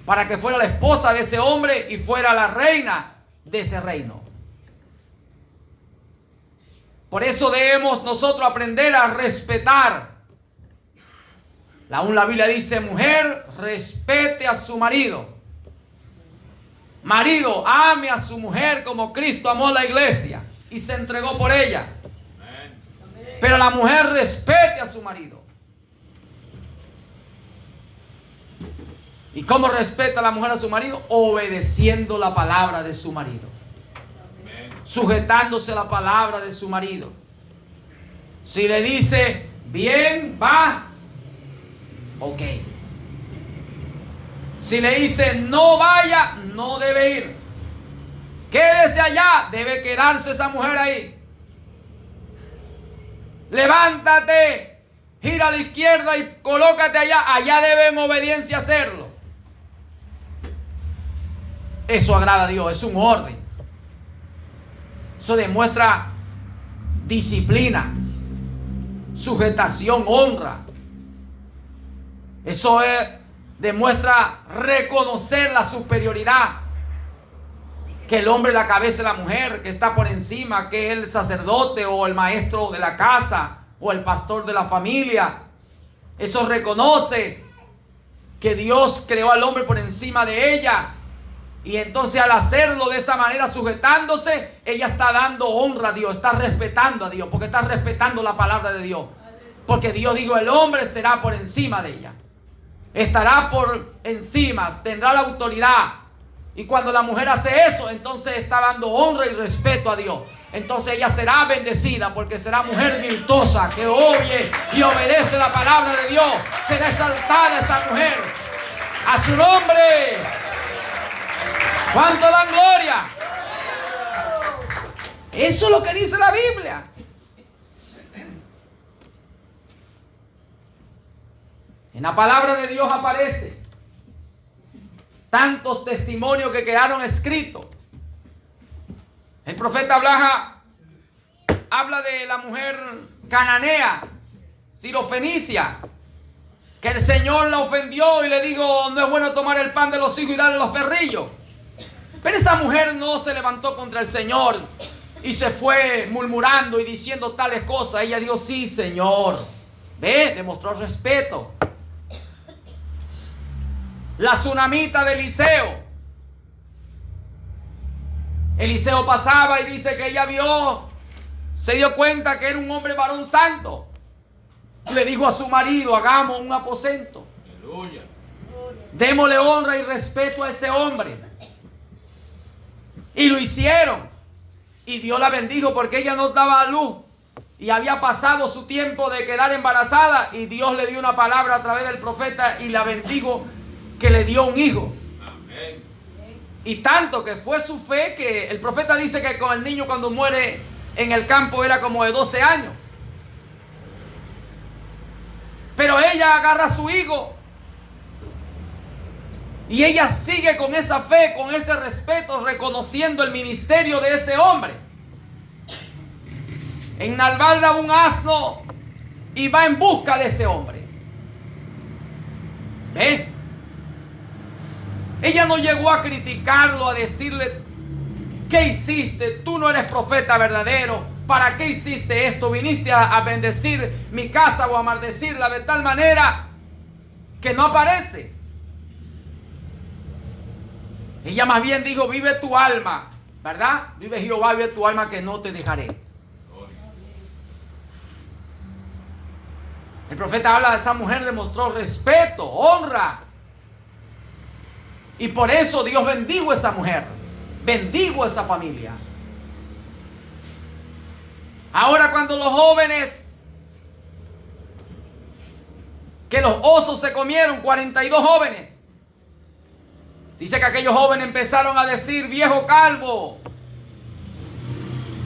para que fuera la esposa de ese hombre y fuera la reina de ese reino. Por eso debemos nosotros aprender a respetar. Aún la Biblia dice: mujer, respete a su marido. Marido, ame a su mujer como Cristo amó a la iglesia y se entregó por ella. Pero la mujer respete a su marido. ¿Y cómo respeta la mujer a su marido? Obedeciendo la palabra de su marido. Sujetándose a la palabra de su marido. Si le dice bien, va, ok. Si le dice no vaya, no debe ir. Quédese allá, debe quedarse esa mujer ahí. Levántate, gira a la izquierda y colócate allá. Allá debe en obediencia hacerlo. Eso agrada a Dios, es un orden. Eso demuestra disciplina, sujetación, honra. Eso demuestra reconocer la superioridad. Que el hombre es la cabeza de la mujer, que está por encima, que es el sacerdote o el maestro de la casa o el pastor de la familia. Eso reconoce que Dios creó al hombre por encima de ella. Y entonces al hacerlo de esa manera, sujetándose, ella está dando honra a Dios, está respetando a Dios, porque está respetando la palabra de Dios. Porque Dios dijo: el hombre será por encima de ella. Estará por encima, tendrá la autoridad. Y cuando la mujer hace eso, entonces está dando honra y respeto a Dios. Entonces ella será bendecida, porque será mujer virtuosa, que oye y obedece la palabra de Dios. Será exaltada esa mujer. A su nombre. ¿Cuánto dan gloria? Eso es lo que dice la Biblia. En la palabra de Dios aparece tantos testimonios que quedaron escritos. El profeta habla de la mujer cananea, sirofenicia, que el Señor la ofendió y le dijo: no es bueno tomar el pan de los hijos y darle a los perrillos. Pero esa mujer no se levantó contra el Señor y se fue murmurando y diciendo tales cosas. Ella dijo: sí, Señor. ¿Ve? Demostró respeto. La tsunamita de Eliseo. Eliseo pasaba y dice que ella se dio cuenta que era un hombre varón santo. Le dijo a su marido: hagamos un aposento. Aleluya. Démosle honra y respeto a ese hombre. Y lo hicieron. Y Dios la bendijo porque ella no daba a luz. Y había pasado su tiempo de quedar embarazada. Y Dios le dio una palabra a través del profeta y la bendijo, que le dio un hijo. Amén. Y tanto que fue su fe que el profeta dice que con el niño cuando muere en el campo era como de 12 años. Pero ella agarra a su hijo y ella sigue con esa fe, con ese respeto, reconociendo el ministerio de ese hombre. Enalbarda un asno y va en busca de ese hombre. ¿Ve? Ella no llegó a criticarlo, a decirle: ¿qué hiciste? Tú no eres profeta verdadero. ¿Para qué hiciste esto? Viniste a bendecir mi casa o a maldecirla de tal manera que no aparece. Ella más bien dijo: vive tu alma, ¿verdad? Vive Jehová, vive tu alma, que no te dejaré. El profeta habla de esa mujer, demostró respeto, honra. Y por eso Dios bendijo a esa mujer, bendijo a esa familia. Ahora, cuando los jóvenes, que los osos se comieron, 42 jóvenes, dice que aquellos jóvenes empezaron a decir: viejo calvo.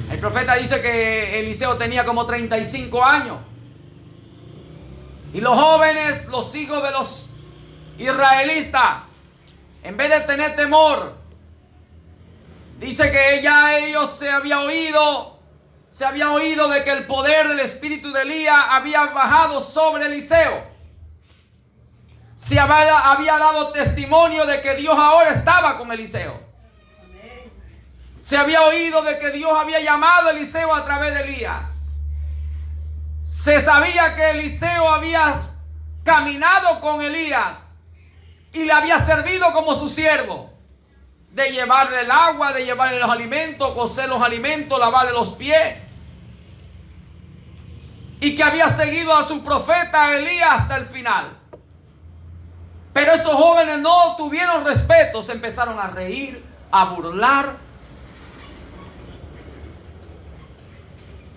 El profeta dice que Eliseo tenía como 35 años. Y los jóvenes, los hijos de los israelitas, en vez de tener temor, dice que ya ellos se había oído de que el poder del espíritu de Elías había bajado sobre Eliseo. Se había dado testimonio de que Dios ahora estaba con Eliseo. Se había oído de que Dios había llamado a Eliseo a través de Elías. Se sabía que Eliseo había caminado con Elías y le había servido como su siervo, de llevarle el agua, de llevarle los alimentos, cocer los alimentos, lavarle los pies, y que había seguido a su profeta Elías hasta el final. Pero esos jóvenes no tuvieron respeto, se empezaron a reír, a burlar.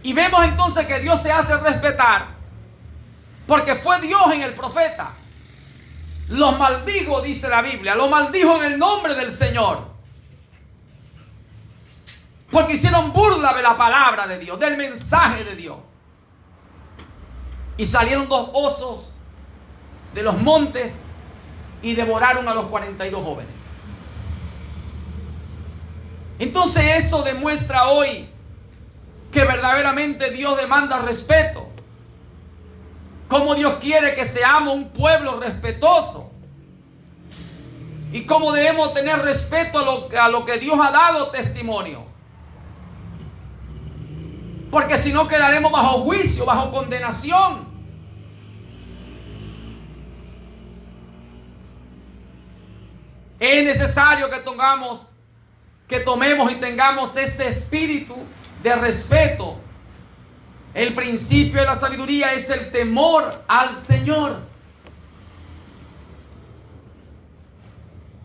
Y vemos entonces que Dios se hace respetar, porque fue Dios en el profeta. Los maldijo, dice la Biblia, los maldijo en el nombre del Señor, porque hicieron burla de la palabra de Dios, del mensaje de Dios. Y salieron 2 osos de los montes y devoraron a los 42 jóvenes. Entonces eso demuestra hoy que verdaderamente Dios demanda respeto. Cómo Dios quiere que seamos un pueblo respetuoso. Y cómo debemos tener respeto a lo que Dios ha dado testimonio. Porque si no quedaremos bajo juicio, bajo condenación. Es necesario que tomemos y tengamos ese espíritu de respeto. El principio de la sabiduría es el temor al Señor.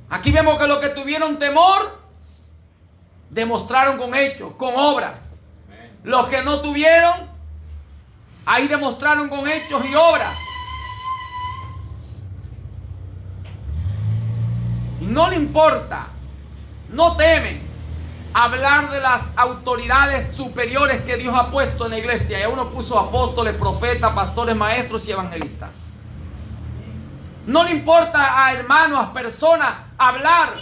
Aquí vemos que los que tuvieron temor demostraron con hechos, con obras. Los que no tuvieron, ahí demostraron con hechos y obras. Y no le importa, no temen hablar de las autoridades superiores que Dios ha puesto en la iglesia. Y uno puso apóstoles, profetas, pastores, maestros y evangelistas. No le importa a hermanos, a personas, hablar,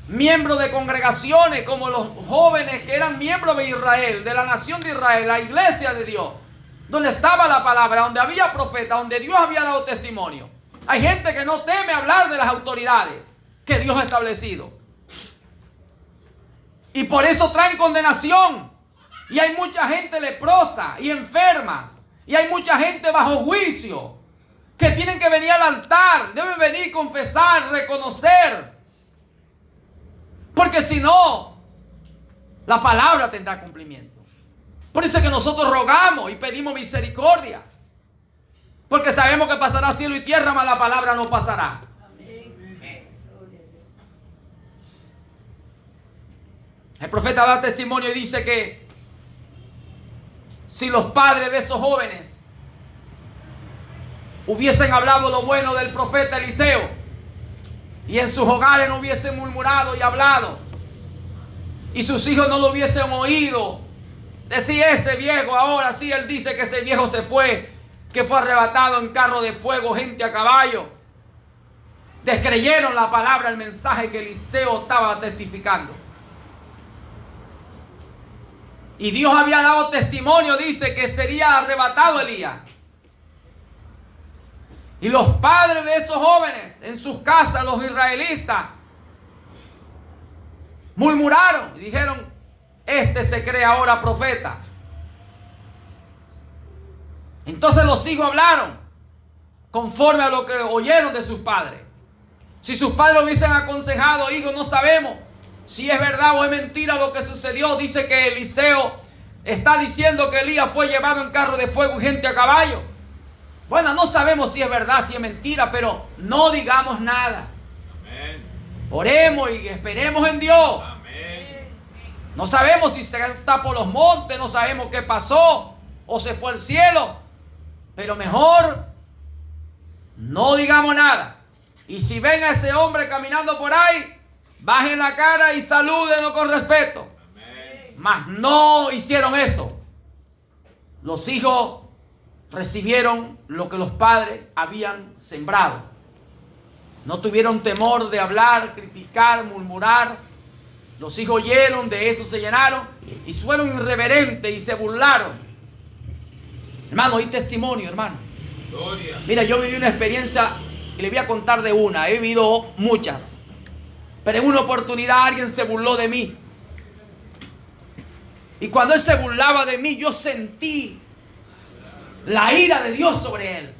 miembros de congregaciones como los jóvenes que eran miembros de Israel, de la nación de Israel, la iglesia de Dios, donde estaba la palabra, donde había profetas, donde Dios había dado testimonio. Hay gente que no teme hablar de las autoridades que Dios ha establecido. Y por eso traen condenación. Y hay mucha gente leprosa y enfermas. Y hay mucha gente bajo juicio que tienen que venir al altar. Deben venir, confesar, reconocer. Porque si no, la palabra tendrá cumplimiento. Por eso es que nosotros rogamos y pedimos misericordia. Porque sabemos que pasará cielo y tierra, mas la palabra no pasará. El profeta da testimonio y dice que si los padres de esos jóvenes hubiesen hablado lo bueno del profeta Eliseo, y en sus hogares no hubiesen murmurado y hablado, y sus hijos no lo hubiesen oído, decía ese viejo ahora, sí, él dice que ese viejo se fue, que fue arrebatado en carro de fuego, gente a caballo. Descreyeron la palabra, el mensaje que Eliseo estaba testificando. Y Dios había dado testimonio, dice, que sería arrebatado Elías. Y los padres de esos jóvenes en sus casas, los israelitas, murmuraron y dijeron: este se cree ahora profeta. Entonces los hijos hablaron conforme a lo que oyeron de sus padres. Si sus padres lo hubiesen aconsejado: hijo, no sabemos si es verdad o es mentira lo que sucedió. Dice que Eliseo está diciendo que Elías fue llevado en carro de fuego y gente a caballo. Bueno, no sabemos si es verdad, si es mentira, pero no digamos nada. Amén. Oremos y esperemos en Dios. Amén. No sabemos si se está por los montes, no sabemos qué pasó o se fue al cielo, pero mejor no digamos nada. Y si ven a ese hombre caminando por ahí, bajen la cara y salúdenlo con respeto. Amén. Mas no hicieron eso. Los hijos recibieron lo que los padres habían sembrado. No tuvieron temor de hablar, criticar, murmurar. Los hijos oyeron, de eso se llenaron y fueron irreverentes y se burlaron. Hermano, hay testimonio, hermano. Gloria. Mira, yo viví una experiencia y le voy a contar de una. He vivido muchas, pero en una oportunidad alguien se burló de mí. Y cuando él se burlaba de mí, yo sentí la ira de Dios sobre él.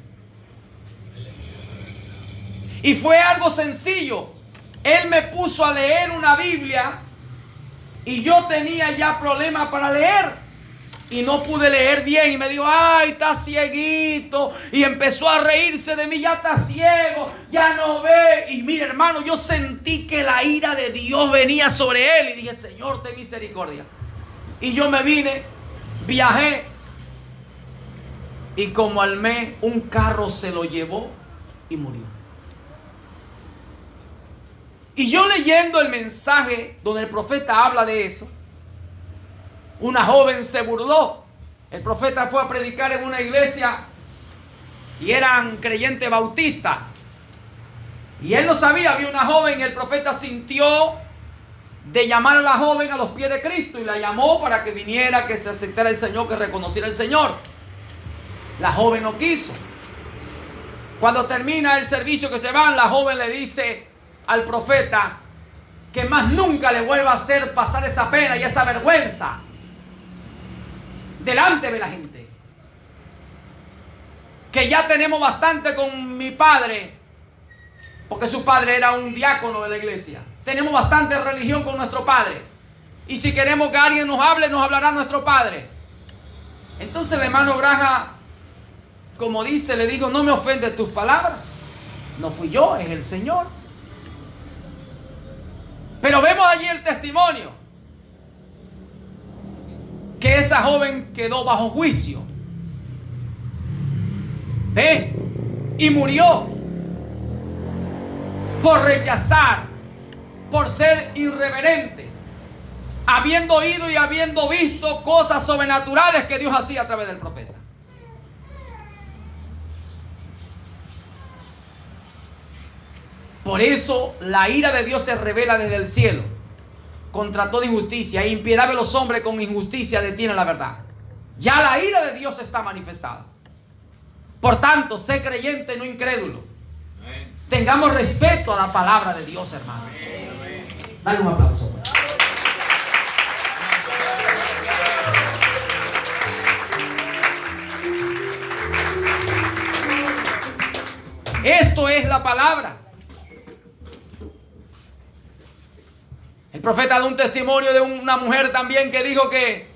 Y fue algo sencillo. Él me puso a leer una Biblia y yo tenía ya problemas para leer y no pude leer bien, y me dijo: ay, está cieguito, y empezó a reírse de mí: ya está ciego, ya no ve. Y mire, hermano, yo sentí que la ira de Dios venía sobre él y dije: Señor, ten misericordia. Y yo me vine, viajé, y como al mes un carro se lo llevó y murió. Y yo leyendo el mensaje donde el profeta habla de eso, una joven se burló. El profeta fue a predicar en una iglesia y eran creyentes bautistas. Y él no sabía, había una joven, y el profeta sintió de llamar a la joven a los pies de Cristo y la llamó para que viniera, que se aceptara el Señor, que reconociera el Señor. La joven no quiso. Cuando termina el servicio que se van, la joven le dice al profeta que más nunca le vuelva a hacer pasar esa pena y esa vergüenza delante de la gente. Que ya tenemos bastante con mi padre, porque su padre era un diácono de la iglesia. Tenemos bastante religión con nuestro padre, y si queremos que alguien nos hable, nos hablará nuestro padre. Entonces el hermano Braja, como dice, le digo: no me ofendes tus palabras, no fui yo, es el Señor. Pero vemos allí el testimonio, que esa joven quedó bajo juicio, ¿ve? Y murió por rechazar, por ser irreverente, habiendo oído y habiendo visto cosas sobrenaturales que Dios hacía a través del profeta. Por eso la ira de Dios se revela desde el cielo contra toda injusticia, e impiedad de los hombres con injusticia detiene la verdad. Ya la ira de Dios está manifestada. Por tanto, sé creyente, no incrédulo. Amén. Tengamos respeto a la palabra de Dios, hermano. Amén. Dale un aplauso. Esto es la palabra. El profeta da un testimonio de una mujer también que dijo que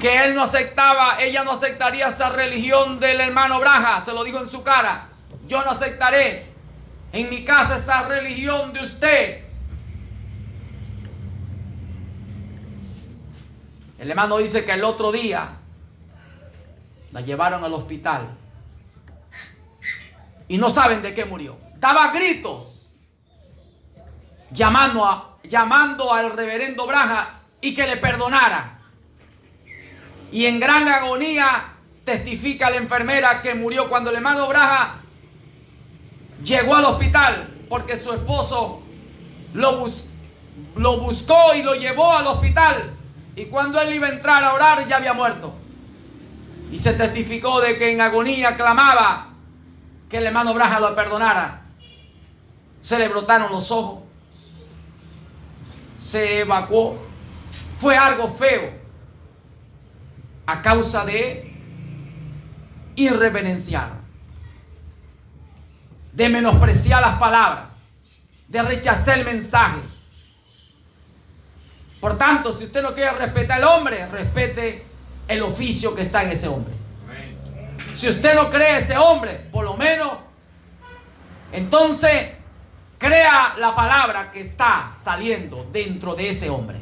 él no aceptaba, ella no aceptaría esa religión del hermano Braja. Se lo dijo en su cara: yo no aceptaré en mi casa esa religión de usted. El hermano dice que el otro día la llevaron al hospital y no saben de qué murió. Daba gritos llamando al reverendo Braja y que le perdonara. Y en gran agonía testifica la enfermera que murió cuando el hermano Braja llegó al hospital, porque su esposo lo buscó y lo llevó al hospital, y cuando él iba a entrar a orar ya había muerto. Y se testificó de que en agonía clamaba que el hermano Braja lo perdonara. Se le brotaron los ojos, se evacuó. Fue algo feo a causa de irreverenciar, de menospreciar las palabras, de rechazar el mensaje. Por tanto, si usted no quiere respetar al hombre, respete el oficio que está en ese hombre. Si usted no cree ese hombre, por lo menos, entonces crea la palabra que está saliendo dentro de ese hombre.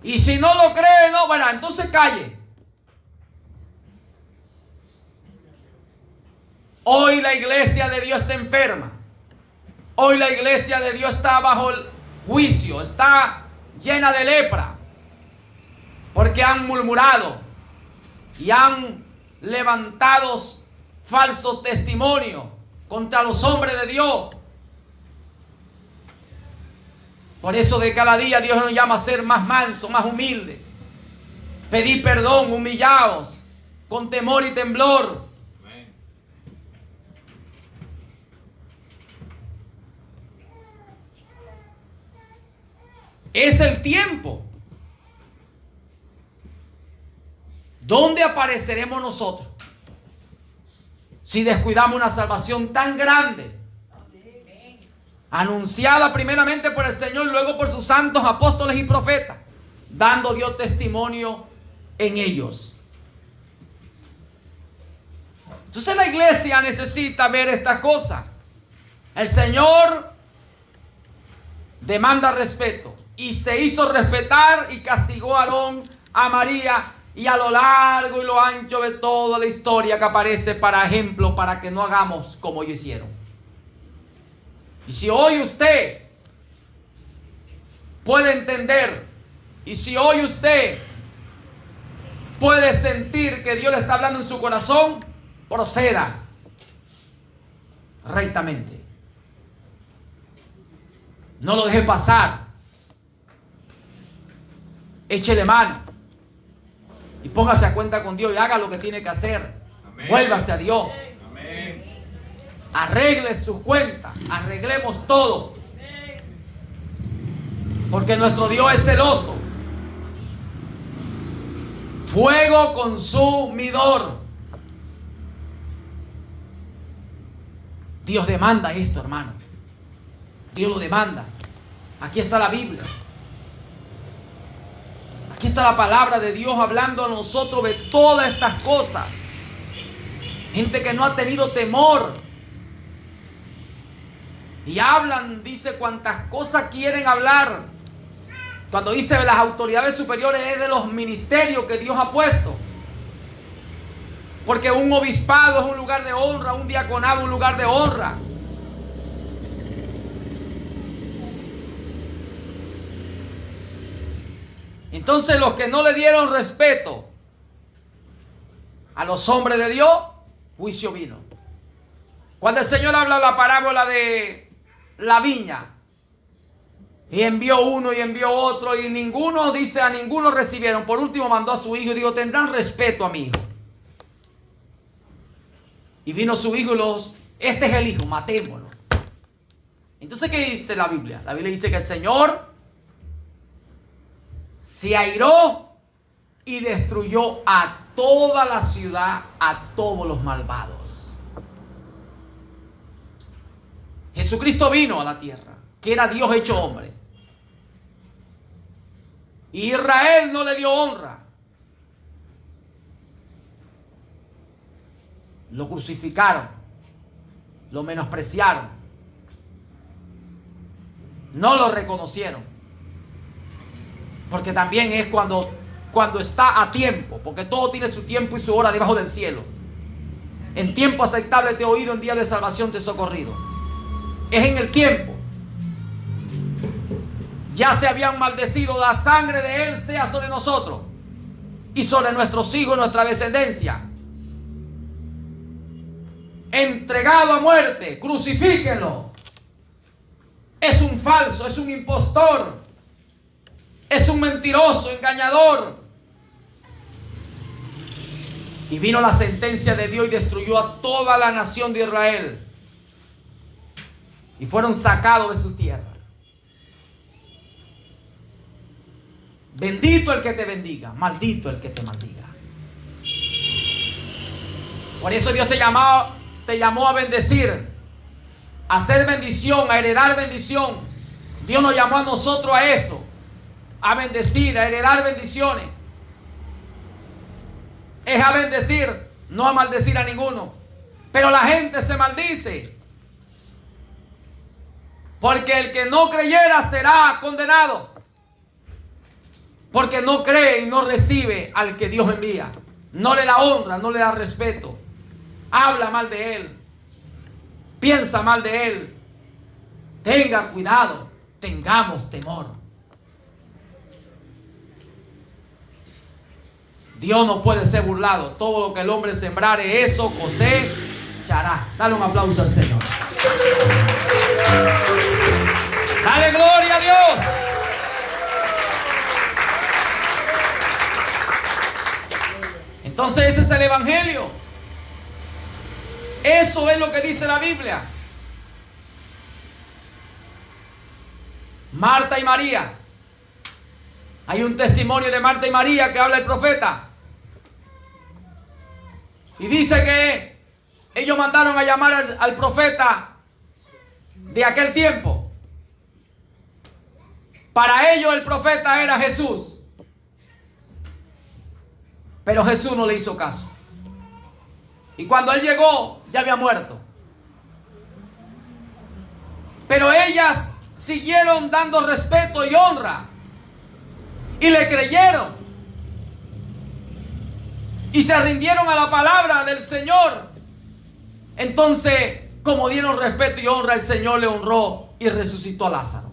Y si no lo cree, no, bueno, entonces calle. Hoy la iglesia de Dios está enferma. Hoy la iglesia de Dios está bajo el juicio, está llena de lepra, porque han murmurado y han levantado falsos testimonios contra los hombres de Dios. Por eso de cada día Dios nos llama a ser más mansos, más humildes. Pedid perdón, humillaos, con temor y temblor. Es el tiempo. ¿Dónde apareceremos nosotros si descuidamos una salvación tan grande, anunciada primeramente por el Señor, luego por sus santos apóstoles y profetas, dando Dios testimonio en ellos? Entonces la iglesia necesita ver estas cosas. El Señor demanda respeto y se hizo respetar y castigó a Aarón, a María, y a lo largo y lo ancho de toda la historia que aparece para ejemplo, para que no hagamos como ellos hicieron. Y si hoy usted puede entender, y si hoy usted puede sentir que Dios le está hablando en su corazón, proceda rectamente. No lo deje pasar. Échele mano. Y póngase a cuenta con Dios y haga lo que tiene que hacer. Amén. Vuélvase a Dios. Amén. Arregle sus cuentas. Arreglemos todo. Porque nuestro Dios es celoso. Fuego consumidor. Dios demanda esto, hermano. Dios lo demanda. Aquí está la Biblia. Aquí está la palabra de Dios hablando a nosotros de todas estas cosas. Gente que no ha tenido temor. Y hablan, dice cuantas cosas quieren hablar. Cuando dice de las autoridades superiores es de los ministerios que Dios ha puesto. Porque un obispado es un lugar de honra, un diaconado es un lugar de honra. Entonces los que no le dieron respeto a los hombres de Dios, juicio vino. Cuando el Señor habla la parábola de la viña, y envió uno y envió otro, y ninguno, dice, a ninguno recibieron. Por último mandó a su hijo y dijo, tendrán respeto a mi hijo. Y vino su hijo y este es el hijo, matémoslo. Entonces, ¿qué dice la Biblia? La Biblia dice que el Señor se airó y destruyó a toda la ciudad, a todos los malvados. Jesucristo vino a la tierra, que era Dios hecho hombre. Y Israel no le dio honra. Lo crucificaron, lo menospreciaron, no lo reconocieron. Porque también es cuando está a tiempo, porque todo tiene su tiempo y su hora debajo del cielo. En tiempo aceptable te he oído, en día de salvación te he socorrido. Es en el tiempo. Ya se habían maldecido, la sangre de Él sea sobre nosotros y sobre nuestros hijos y nuestra descendencia. Entregado a muerte, crucifíquenlo. Es un falso, es un impostor, es un mentiroso, engañador. Y vino la sentencia de Dios y destruyó a toda la nación de Israel. Y fueron sacados de su tierra. Bendito el que te bendiga, maldito el que te maldiga. Por eso Dios te llamó a bendecir, a hacer bendición, a heredar bendición. Dios nos llamó a nosotros a eso, a bendecir, a heredar bendiciones. Es a bendecir, no a maldecir a ninguno. Pero la gente se maldice, porque el que no creyera será condenado. Porque no cree y no recibe al que Dios envía. No le da honra, no le da respeto. Habla mal de Él. Piensa mal de Él. Tenga cuidado. Tengamos temor. Dios no puede ser burlado. Todo lo que el hombre sembrare, eso cosechará. Dale un aplauso al Señor. Dale gloria a Dios. Entonces ese es el evangelio. Eso es lo que dice la Biblia. Marta y María. Hay un testimonio de Marta y María que habla el profeta. Y dice que ellos mandaron a llamar al profeta de aquel tiempo. Para ellos el profeta era Jesús. Pero Jesús no le hizo caso. Y cuando él llegó, ya había muerto. Pero ellas siguieron dando respeto y honra. Y le creyeron. Y se rindieron a la palabra del Señor. Entonces, como dieron respeto y honra, el Señor le honró y resucitó a Lázaro.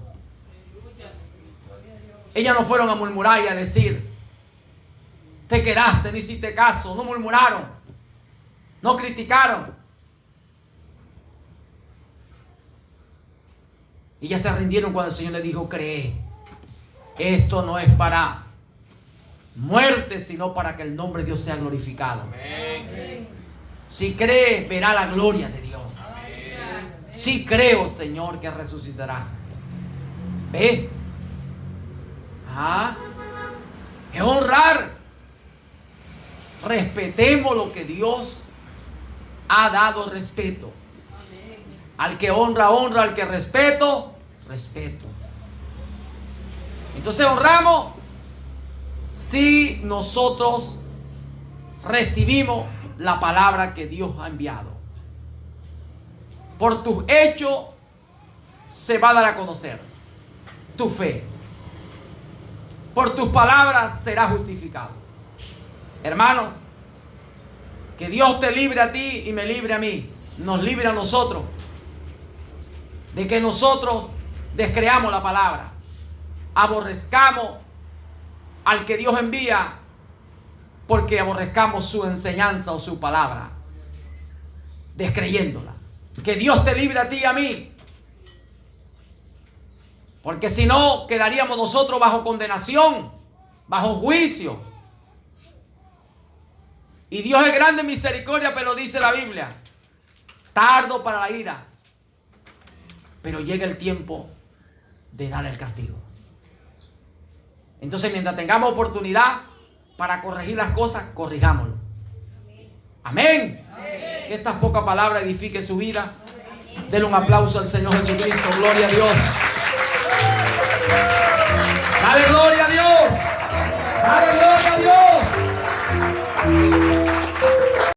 Ellas no fueron a murmurar y a decir: te quedaste, no hiciste caso. No murmuraron, no criticaron. Y ya se rindieron cuando el Señor le dijo: cree. Esto no es para muerte, sino para que el nombre de Dios sea glorificado. Amén. Si cree, verá la gloria de Dios. Amén. Si creo, Señor, que resucitará. Ve. Es honrar. Respetemos lo que Dios ha dado respeto. Al que honra, honra. Al que respeto, respeto. Entonces honramos si nosotros recibimos la palabra que Dios ha enviado. Por tus hechos se va a dar a conocer tu fe. Por tus palabras será justificado. Hermanos, que Dios te libre a ti y me libre a mí. Nos libre a nosotros de que nosotros descreamos la palabra. Aborrezcamos al que Dios envía porque aborrezcamos su enseñanza o su palabra, descreyéndola. Que Dios te libre a ti y a mí, porque si no quedaríamos nosotros bajo condenación, bajo juicio. Y Dios es grande en misericordia, pero dice la Biblia, tardo para la ira, pero llega el tiempo de dar el castigo. Entonces, mientras tengamos oportunidad para corregir las cosas, corrijámoslo. Amén. Amén. Que estas pocas palabras edifiquen su vida. Denle un aplauso al Señor Jesucristo. Gloria a Dios. Dale gloria a Dios. Dale gloria.